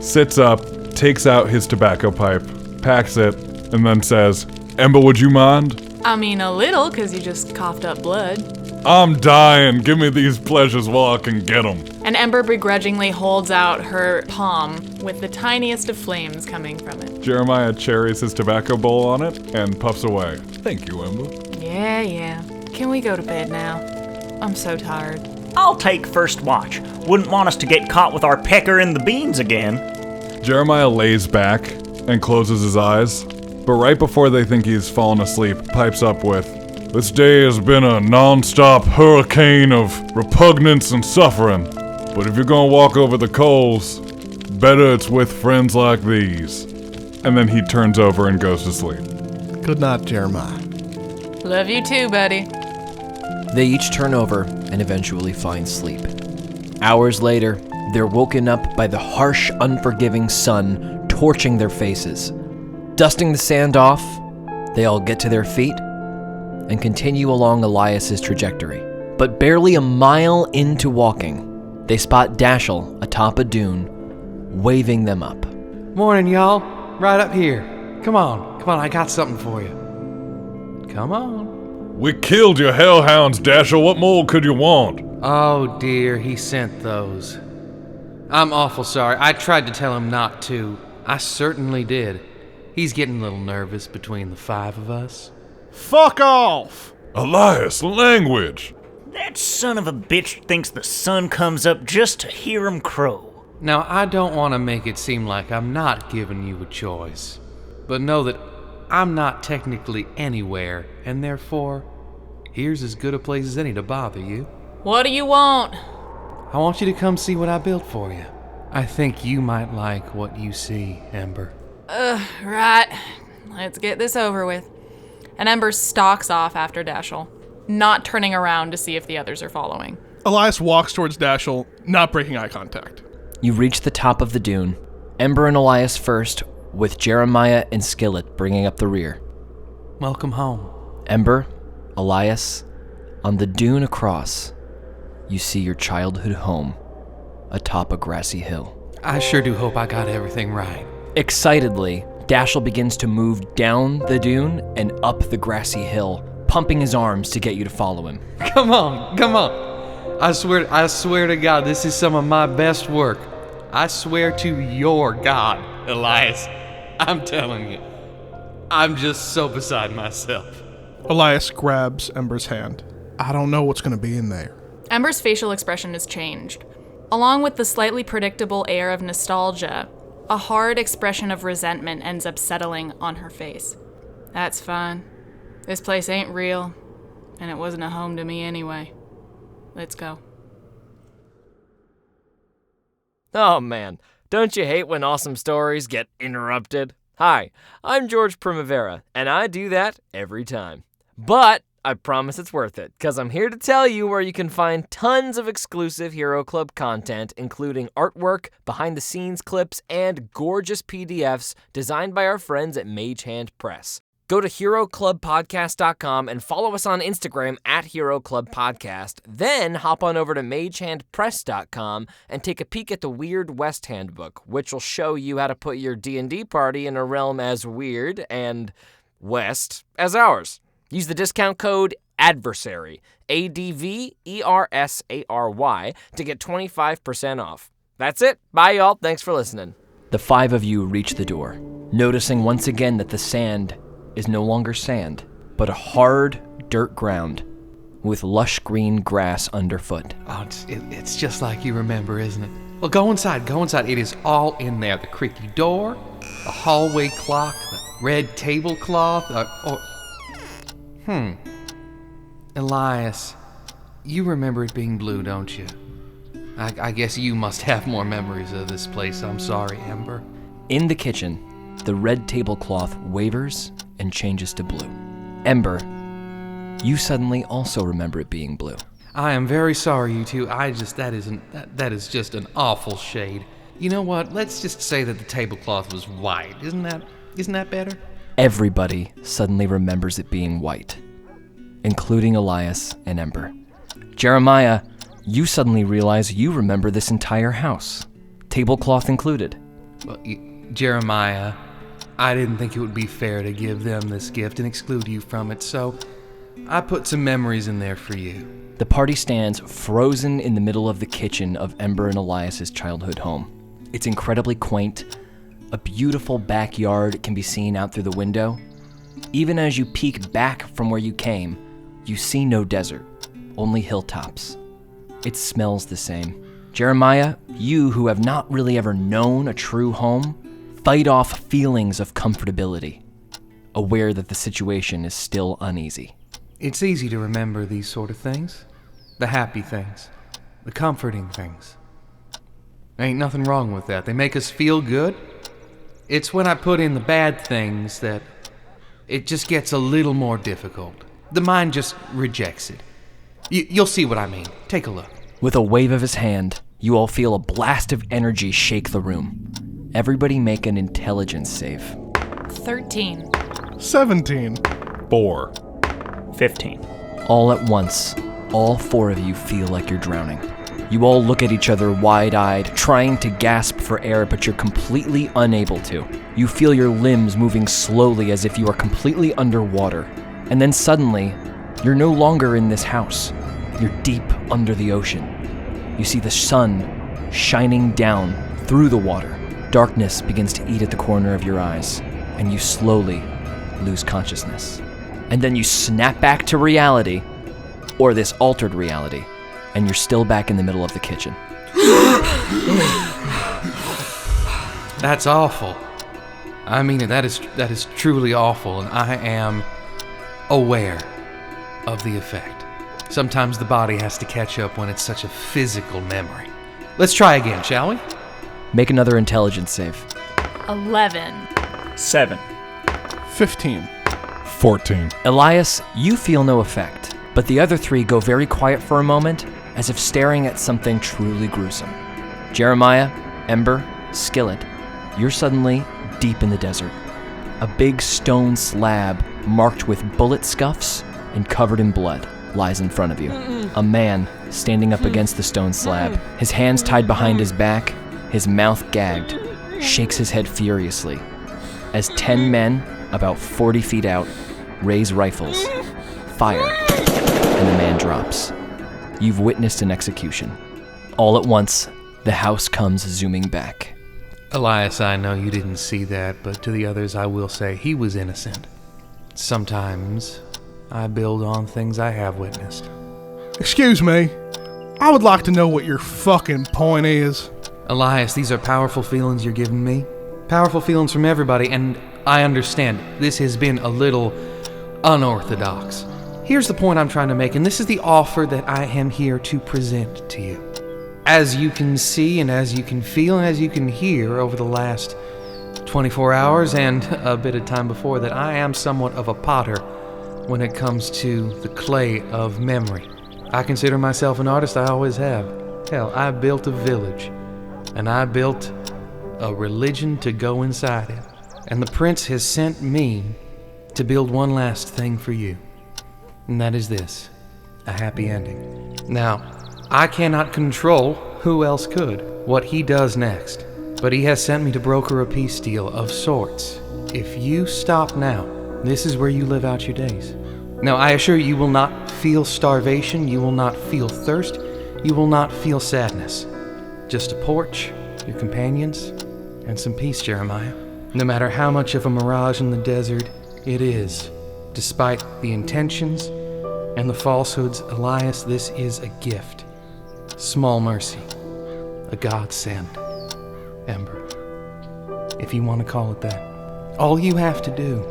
sits up, takes out his tobacco pipe, packs it, and then says, Ember, would you mind? I mean, a little, because you just coughed up blood. I'm dying. Give me these pleasures while I can get them. And Ember begrudgingly holds out her palm with the tiniest of flames coming from it. Jeremiah cherries his tobacco bowl on it and puffs away. Thank you, Ember. Yeah. Can we go to bed now? I'm so tired. I'll take first watch. Wouldn't want us to get caught with our pecker in the beans again. Jeremiah lays back and closes his eyes, but right before they think he's fallen asleep, pipes up with, This day has been a non-stop hurricane of repugnance and suffering, but if you're gonna walk over the coals, better it's with friends like these. And then he turns over and goes to sleep. Good night, Jeremiah. Love you too, buddy. They each turn over and eventually find sleep. Hours later, they're woken up by the harsh, unforgiving sun torching their faces. Dusting the sand off, they all get to their feet and continue along Elias's trajectory. But barely a mile into walking, they spot Dashiell atop a dune, waving them up. Morning, y'all. Right up here. Come on, I got something for you. Come on. We killed your hellhounds, Dashiell. What more could you want? Oh dear, he sent those. I'm awful sorry. I tried to tell him not to. I certainly did. He's getting a little nervous between the five of us. Fuck off! Elias, language! That son of a bitch thinks the sun comes up just to hear him crow. Now, I don't want to make it seem like I'm not giving you a choice, but know that I'm not technically anywhere, and therefore, here's as good a place as any to bother you. What do you want? I want you to come see what I built for you. I think you might like what you see, Ember. Right. Let's get this over with. And Ember stalks off after Dashiell, not turning around to see if the others are following. Elias walks towards Dashiell, not breaking eye contact. You reach the top of the dune. Ember and Elias first, with Jeremiah and Skillet bringing up the rear. Welcome home. Ember, Elias, on the dune across, you see your childhood home atop a grassy hill. I sure do hope I got everything right. Excitedly, Dashiell begins to move down the dune and up the grassy hill, pumping his arms to get you to follow him. Come on. I swear to God, this is some of my best work. I swear to your God, Elias. I'm telling you, I'm just so beside myself. Elias grabs Ember's hand. I don't know what's going to be in there. Ember's facial expression has changed. Along with the slightly predictable air of nostalgia, a hard expression of resentment ends up settling on her face. That's fine. This place ain't real, and it wasn't a home to me anyway. Let's go. Oh man, don't you hate when awesome stories get interrupted? Hi, I'm George Primavera, and I do that every time. But I promise it's worth it, because I'm here to tell you where you can find tons of exclusive Hero Club content, including artwork, behind-the-scenes clips, and gorgeous PDFs designed by our friends at Mage Hand Press. Go to HeroClubPodcast.com and follow us on Instagram at HeroClubPodcast. Then hop on over to MageHandPress.com and take a peek at the Weird West Handbook, which will show you how to put your D&D party in a realm as weird and west as ours. Use the discount code ADVERSARY, ADVERSARY, to get 25% off. That's it. Bye, y'all. Thanks for listening. The five of you reach the door, noticing once again that the sand is no longer sand, but a hard dirt ground with lush green grass underfoot. Oh, it's just like you remember, isn't it? Well, go inside. It is all in there. The creaky door, the hallway clock, the red tablecloth. Elias, you remember it being blue, don't you? I guess you must have more memories of this place. I'm sorry, Ember. In the kitchen, the red tablecloth wavers and changes to blue. Ember, you suddenly also remember it being blue. I am very sorry, you two. That is just an awful shade. You know what? Let's just say that the tablecloth was white. Isn't that better? Everybody suddenly remembers it being white, including Elias and Ember. Jeremiah, you suddenly realize you remember this entire house, tablecloth included. Well, Jeremiah, I didn't think it would be fair to give them this gift and exclude you from it, so I put some memories in there for you. The party stands frozen in the middle of the kitchen of Ember and Elias's childhood home. It's incredibly quaint. A beautiful backyard can be seen out through the window. Even as you peek back from where you came, you see no desert, only hilltops. It smells the same. Jeremiah, you who have not really ever known a true home, fight off feelings of comfortability, aware that the situation is still uneasy. It's easy to remember these sort of things. The happy things. The comforting things. Ain't nothing wrong with that. They make us feel good. It's when I put in the bad things that it just gets a little more difficult. The mind just rejects it. You'll see what I mean. Take a look. With a wave of his hand, you all feel a blast of energy shake the room. Everybody make an intelligence save. 13. 17. 4. 15. All at once, all four of you feel like you're drowning. You all look at each other wide-eyed, trying to gasp for air, but you're completely unable to. You feel your limbs moving slowly as if you are completely underwater. And then suddenly, you're no longer in this house. You're deep under the ocean. You see the sun shining down through the water. Darkness begins to eat at the corner of your eyes, and you slowly lose consciousness. And then you snap back to reality, or this altered reality, and you're still back in the middle of the kitchen. That's awful. I mean, that is truly awful, and I am aware of the effect. Sometimes the body has to catch up when it's such a physical memory. Let's try again, shall we? Make another intelligence save. 11. 7. 15. 14. Elias, you feel no effect, but the other three go very quiet for a moment, as if staring at something truly gruesome. Jeremiah, Ember, Skillet, you're suddenly deep in the desert. A big stone slab marked with bullet scuffs and covered in blood lies in front of you. A man standing up against the stone slab, his hands tied behind his back, his mouth gagged, shakes his head furiously as 10 men, about 40 feet out, raise rifles, fire, and the man drops. You've witnessed an execution. All at once, the house comes zooming back. Elias, I know you didn't see that, but to the others I will say he was innocent. Sometimes I build on things I have witnessed. Excuse me. I would like to know what your fucking point is. Elias, these are powerful feelings you're giving me. Powerful feelings from everybody, and I understand this has been a little unorthodox. Here's the point I'm trying to make, and this is the offer that I am here to present to you. As you can see, and as you can feel, and as you can hear over the last 24 hours and a bit of time before that, I am somewhat of a potter when it comes to the clay of memory. I consider myself an artist, I always have. Hell, I built a village, and I built a religion to go inside it. And the prince has sent me to build one last thing for you. And that is this, a happy ending. Now, I cannot control who else could, what he does next. But he has sent me to broker a peace deal of sorts. If you stop now, this is where you live out your days. Now, I assure you, you will not feel starvation, you will not feel thirst, you will not feel sadness. Just a porch, your companions, and some peace, Jeremiah. No matter how much of a mirage in the desert it is, despite the intentions and the falsehoods, Elias, this is a gift. Small mercy, a godsend. Ember, if you want to call it that. All you have to do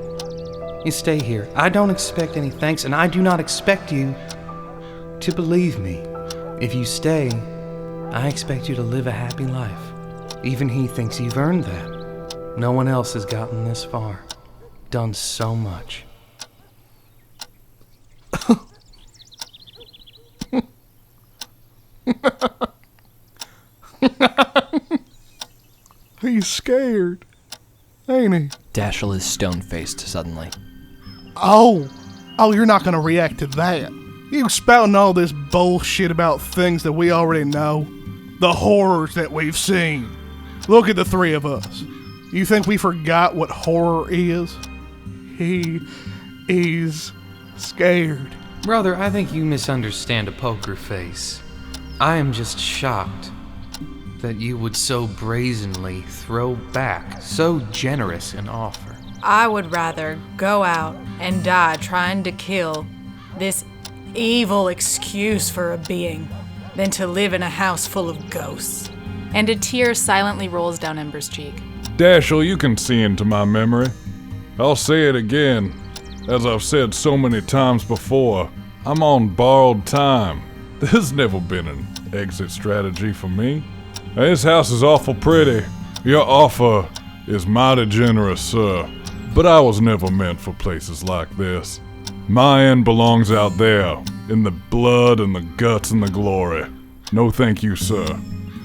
is stay here. I don't expect any thanks, and I do not expect you to believe me. If you stay, I expect you to live a happy life. Even he thinks you've earned that. No one else has gotten this far, done so much. He's scared, ain't he? Dashiell is stone-faced suddenly. Oh, you're not gonna react to that. You spouting all this bullshit about things that we already know. The horrors that we've seen. Look at the three of us. You think we forgot what horror is? He is scared. Brother, I think you misunderstand a poker face. I am just shocked that you would so brazenly throw back so generous an offer. I would rather go out and die trying to kill this evil excuse for a being than to live in a house full of ghosts. And a tear silently rolls down Ember's cheek. Dashiell, you can see into my memory. I'll say it again. As I've said so many times before, I'm on borrowed time. There's never been an exit strategy for me. This house is awful pretty. Your offer is mighty generous, sir. But I was never meant for places like this. My end belongs out there, in the blood and the guts and the glory. No thank you, sir.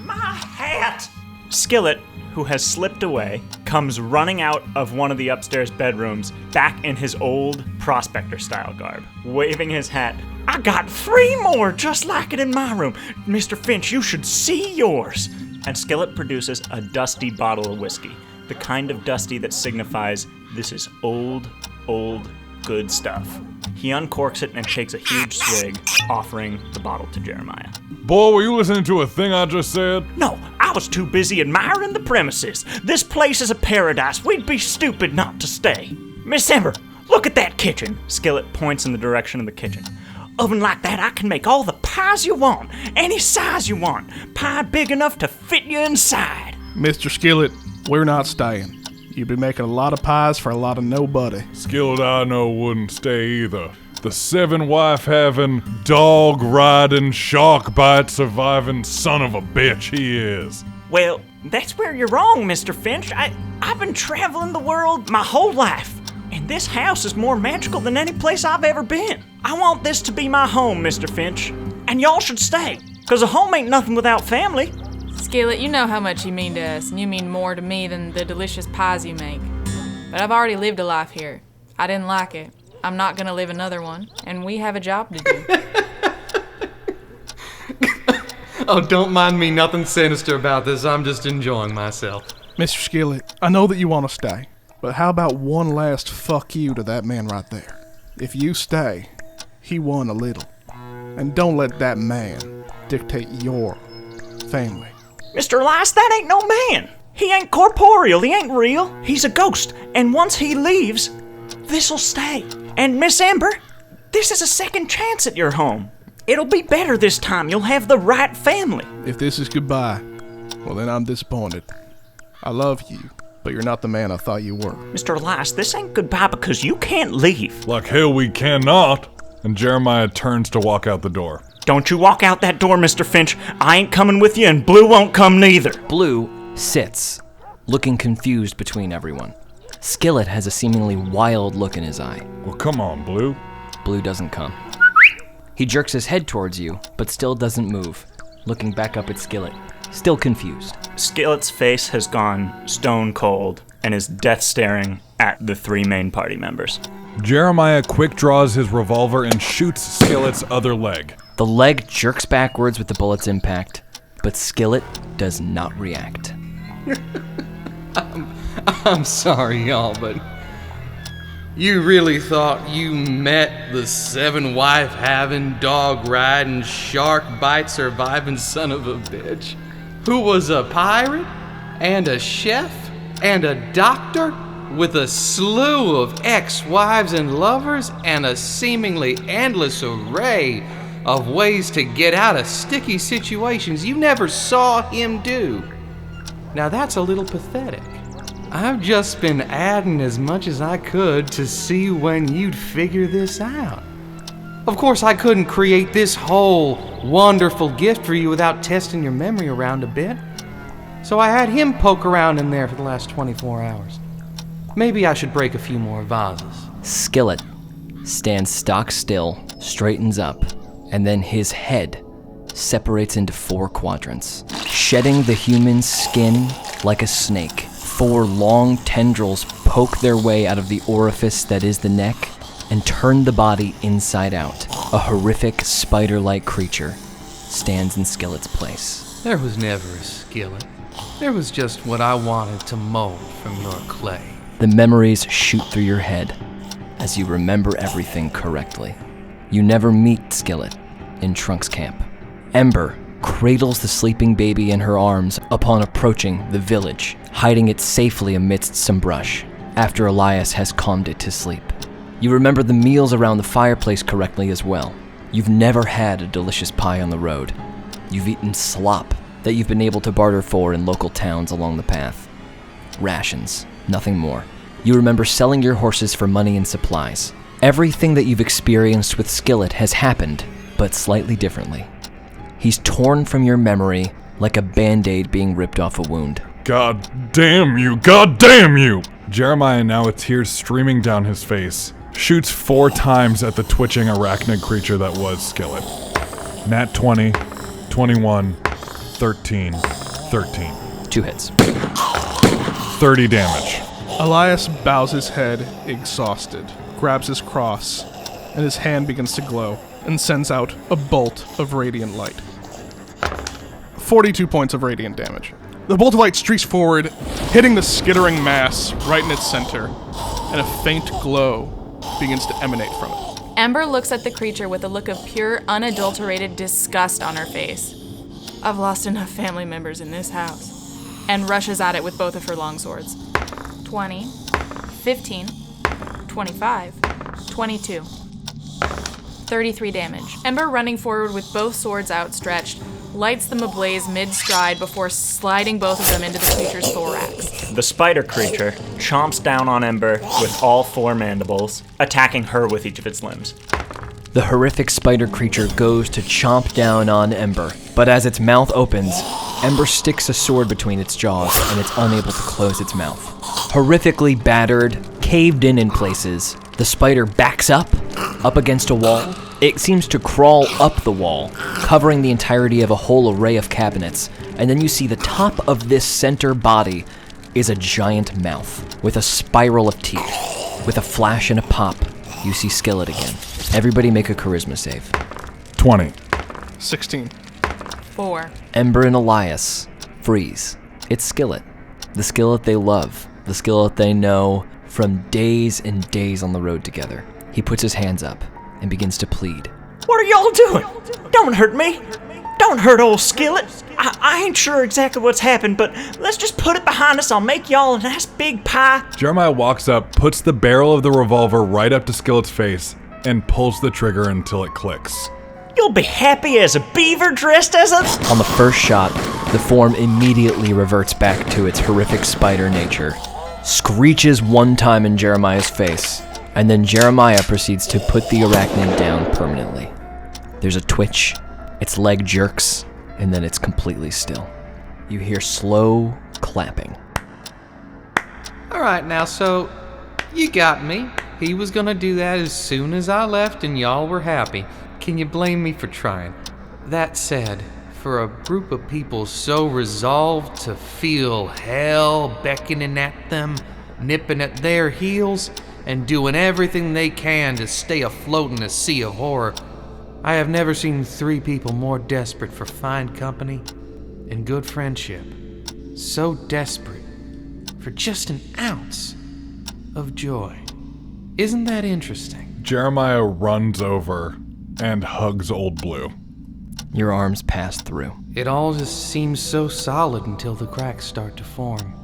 My hat! Skillet, who has slipped away, comes running out of one of the upstairs bedrooms, back in his old prospector-style garb, waving his hat. I got 3 more just like it in my room. Mr. Finch, you should see yours. And Skillet produces a dusty bottle of whiskey, the kind of dusty that signifies this is old, good stuff. He uncorks it and takes a huge swig, offering the bottle to Jeremiah. Boy, were you listening to a thing I just said? No, I was too busy admiring the premises. This place is a paradise. We'd be stupid not to stay. Miss Ember, look at that kitchen. Skillet points in the direction of the kitchen. Oven like that, I can make all the pies you want, any size you want. Pie big enough to fit you inside. Mr. Skillet, we're not staying. You've been making a lot of pies for a lot of nobody. Skillet I know wouldn't stay either. The 7-wife-having, dog-riding, shark-bite-surviving son of a bitch he is. Well, that's where you're wrong, Mr. Finch. I've been traveling the world my whole life. And this house is more magical than any place I've ever been. I want this to be my home, Mr. Finch. And y'all should stay, because a home ain't nothing without family. Skillet, you know how much you mean to us, and you mean more to me than the delicious pies you make. But I've already lived a life here. I didn't like it. I'm not gonna live another one, and we have a job to do. Oh, don't mind me, nothing sinister about this. I'm just enjoying myself. Mr. Skillet, I know that you want to stay, but how about one last fuck you to that man right there? If you stay, he won a little. And don't let that man dictate your family. Mr. Elias, that ain't no man. He ain't corporeal, he ain't real. He's a ghost, and once he leaves, this'll stay. And Miss Ember, this is a second chance at your home. It'll be better this time. You'll have the right family. If this is goodbye, well then I'm disappointed. I love you, but you're not the man I thought you were. Mr. Elias, this ain't goodbye because you can't leave. Like hell we cannot. And Jeremiah turns to walk out the door. Don't you walk out that door, Mr. Finch. I ain't coming with you, and Blue won't come neither. Blue sits, looking confused between everyone. Skillet has a seemingly wild look in his eye. Well, come on, Blue. Blue doesn't come. He jerks his head towards you, but still doesn't move, looking back up at Skillet, still confused. Skillet's face has gone stone cold and is death staring at the three main party members. Jeremiah quick draws his revolver and shoots Skillet's other leg. The leg jerks backwards with the bullet's impact, but Skillet does not react. I'm sorry, y'all, but you really thought you met the 7-wife-having, dog-riding, shark-bite-surviving son of a bitch who was a pirate and a chef and a doctor with a slew of ex-wives and lovers and a seemingly endless array of ways to get out of sticky situations you never saw him do. Now that's a little pathetic. I've just been adding as much as I could to see when you'd figure this out. Of course, I couldn't create this whole wonderful gift for you without testing your memory around a bit. So I had him poke around in there for the last 24 hours. Maybe I should break a few more vases. Skillet stands stock still, straightens up, and then his head separates into 4 quadrants. Shedding the human skin like a snake, 4 long tendrils poke their way out of the orifice that is the neck and turn the body inside out. A horrific spider-like creature stands in Skillet's place. There was never a skillet. There was just what I wanted to mold from your clay. The memories shoot through your head as you remember everything correctly. You never meet Skillet in Trunks Camp. Ember cradles the sleeping baby in her arms upon approaching the village, hiding it safely amidst some brush, after Elias has calmed it to sleep. You remember the meals around the fireplace correctly as well. You've never had a delicious pie on the road. You've eaten slop that you've been able to barter for in local towns along the path. Rations, nothing more. You remember selling your horses for money and supplies. Everything that you've experienced with Skillet has happened, but slightly differently. He's torn from your memory like a Band-Aid being ripped off a wound. God damn you! God damn you! Jeremiah, now with tears streaming down his face, shoots 4 times at the twitching arachnid creature that was Skillet. Nat 20, 21, 13, 13. 2 hits. 30 damage. Elias bows his head, exhausted, grabs his cross, and his hand begins to glow and sends out a bolt of radiant light. 42 points of radiant damage. The bolt of light streaks forward, hitting the skittering mass right in its center, and a faint glow begins to emanate from it. Ember looks at the creature with a look of pure, unadulterated disgust on her face. I've lost enough family members in this house. And rushes at it with both of her long swords. 20, 15, 25, 22. 33 damage. Ember, running forward with both swords outstretched, lights them ablaze mid-stride before sliding both of them into the creature's thorax. The spider creature chomps down on Ember with all 4 mandibles, attacking her with each of its limbs. The horrific spider creature goes to chomp down on Ember, but as its mouth opens, Ember sticks a sword between its jaws and it's unable to close its mouth. Horrifically battered, caved in places, the spider backs up against a wall. It seems to crawl up the wall, covering the entirety of a whole array of cabinets, and then you see the top of this center body is a giant mouth with a spiral of teeth. With a flash and a pop, you see Skillet again. Everybody make a charisma save. 20. 16. 4. Ember and Elias freeze. It's Skillet. The Skillet they love. The Skillet they know from days and days on the road together. He puts his hands up and begins to plead. What are y'all doing? Don't hurt me. Don't hurt old Skillet. I ain't sure exactly what's happened, but let's just put it behind us. I'll make y'all a nice big pie. Jeremiah walks up, puts the barrel of the revolver right up to Skillet's face, and pulls the trigger until it clicks. You'll be happy as a beaver dressed as a... On the first shot, the form immediately reverts back to its horrific spider nature, screeches one time in Jeremiah's face, and then Jeremiah proceeds to put the arachnid down permanently. There's a twitch, its leg jerks, and then it's completely still. You hear slow clapping. All right, now, so you got me. He was gonna do that as soon as I left and y'all were happy. Can you blame me for trying? That said, for a group of people so resolved to feel hell beckoning at them, nipping at their heels, and doing everything they can to stay afloat in a sea of horror, I have never seen 3 people more desperate for fine company and good friendship. So desperate for just an ounce of joy. Isn't that interesting? Jeremiah runs over and hugs Old Blue. Your arms pass through. It all just seems so solid until the cracks start to form.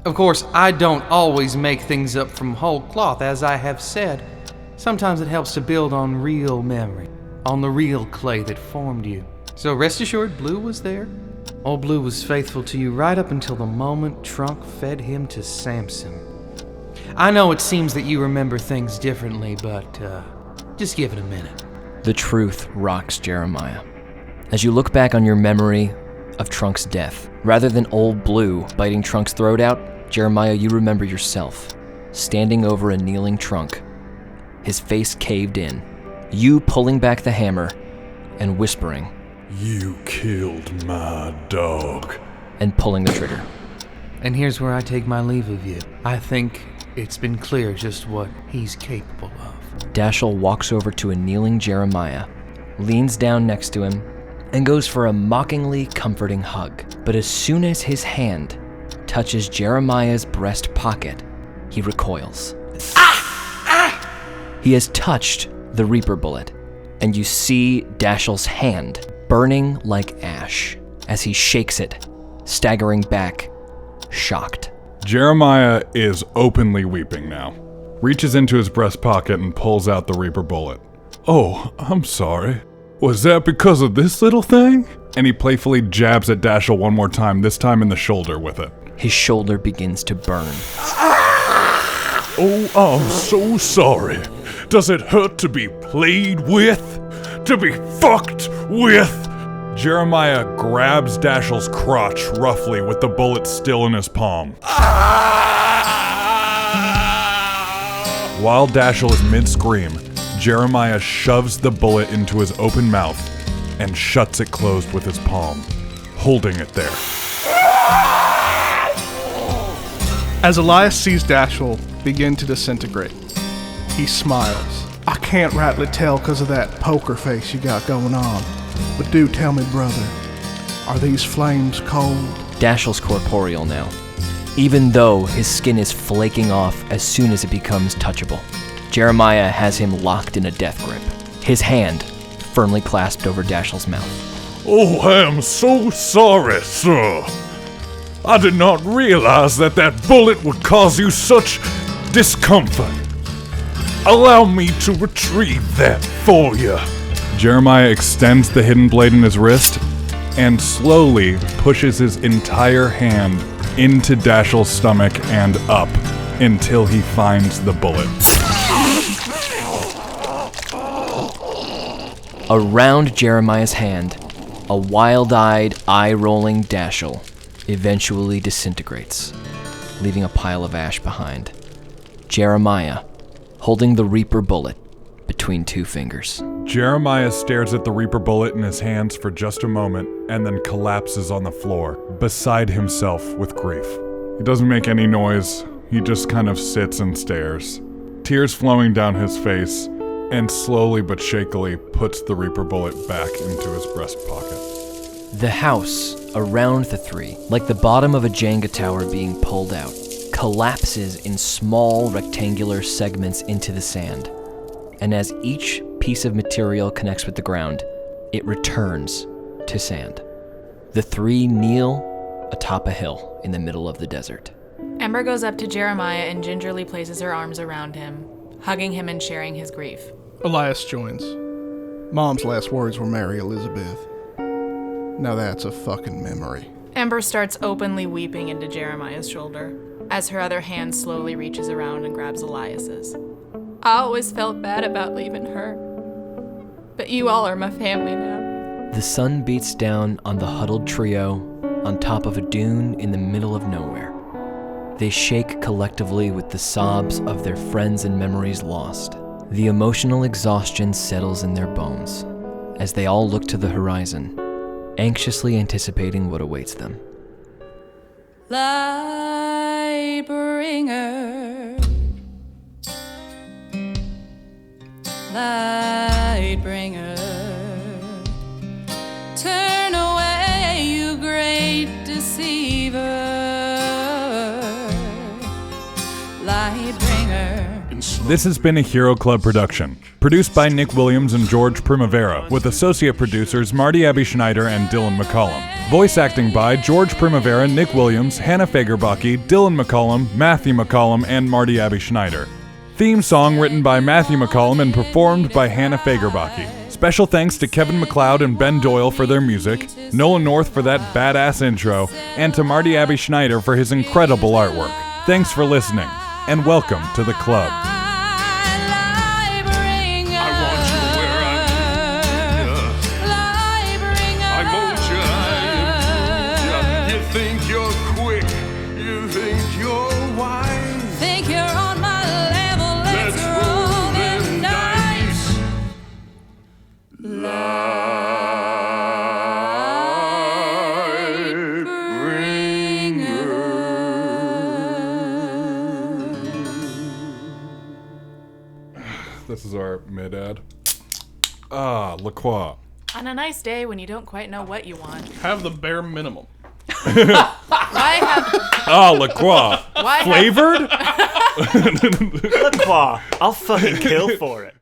Of course, I don't always make things up from whole cloth, as I have said. Sometimes it helps to build on real memory, on the real clay that formed you. So rest assured, Blue was there. Old Blue was faithful to you right up until the moment Trunk fed him to Samson. I know it seems that you remember things differently, but just give it a minute. The truth rocks Jeremiah. As you look back on your memory of Trunk's death, rather than Old Blue biting Trunk's throat out, Jeremiah, you remember yourself, standing over a kneeling Trunk, his face caved in, you pulling back the hammer and whispering, "You killed my dog," and pulling the trigger. And here's where I take my leave of you. I think it's been clear just what he's capable of. Dashiell walks over to a kneeling Jeremiah, leans down next to him, and goes for a mockingly comforting hug. But as soon as his hand touches Jeremiah's breast pocket, he recoils. He has touched the Reaper bullet, and you see Dashiell's hand burning like ash as he shakes it, staggering back, shocked. Jeremiah is openly weeping now. Reaches into his breast pocket and pulls out the Reaper bullet. "Oh, I'm sorry. Was that because of this little thing?" And he playfully jabs at Dashiell one more time, this time in the shoulder with it. His shoulder begins to burn. "Oh, I'm so sorry. Does it hurt to be played with? To be fucked with?" Jeremiah grabs Dashiell's crotch roughly with the bullet still in his palm. While Dashiell is mid-scream, Jeremiah shoves the bullet into his open mouth and shuts it closed with his palm, holding it there. As Elias sees Dashiell begin to disintegrate, he smiles. "I can't rightly tell 'cause of that poker face you got going on, but do tell me, brother, are these flames cold?" Dashiell's corporeal now, even though his skin is flaking off as soon as it becomes touchable. Jeremiah has him locked in a death grip, his hand firmly clasped over Dashiell's mouth. "Oh, I am so sorry, sir. I did not realize that bullet would cause you such discomfort. Allow me to retrieve that for you." Jeremiah extends the hidden blade in his wrist and slowly pushes his entire hand into Dashiell's stomach and up until he finds the bullet. Around Jeremiah's hand, a wild-eyed, eye-rolling Dashiell eventually disintegrates, leaving a pile of ash behind. Jeremiah, holding the Reaper bullet between 2 fingers. Jeremiah stares at the Reaper bullet in his hands for just a moment and then collapses on the floor, beside himself with grief. He doesn't make any noise, he just kind of sits and stares, tears flowing down his face, and slowly but shakily puts the Reaper bullet back into his breast pocket. The house around the 3, like the bottom of a Jenga tower being pulled out, collapses in small rectangular segments into the sand. And as each piece of material connects with the ground, it returns to sand. The 3 kneel atop a hill in the middle of the desert. Ember goes up to Jeremiah and gingerly places her arms around him, hugging him and sharing his grief. Elias joins. Mom's last words were Mary Elizabeth. Now that's a fucking memory. Ember starts openly weeping into Jeremiah's shoulder, as her other hand slowly reaches around and grabs Elias's. "I always felt bad about leaving her, but you all are my family now." The sun beats down on the huddled trio on top of a dune in the middle of nowhere. They shake collectively with the sobs of their friends and memories lost. The emotional exhaustion settles in their bones as they all look to the horizon, anxiously anticipating what awaits them. Lightbringer, Lightbringer, turn away, you great deceiver. Lightbringer. This has been a Hero Club production, produced by Nick Williams and George Primavera, with associate producers Marty Abbey Schneider and Dylan McCollum. Voice acting by George Primavera, Nick Williams, Hannah Fagerbakke, Dylan McCollum, Matthew McCollum, and Marty Abbey Schneider. Theme song written by Matthew McCollum and performed by Hannah Fagerbakke. Special thanks to Kevin MacLeod and Ben Doyle for their music, Nolan North for that badass intro, and to Marty Abbey Schneider for his incredible artwork. Thanks for listening, and welcome to the club. This is our mid-ad. La Croix. On a nice day when you don't quite know what you want. Have the bare minimum. Why have... La Croix. Why Flavored? La Croix. I'll fucking kill for it.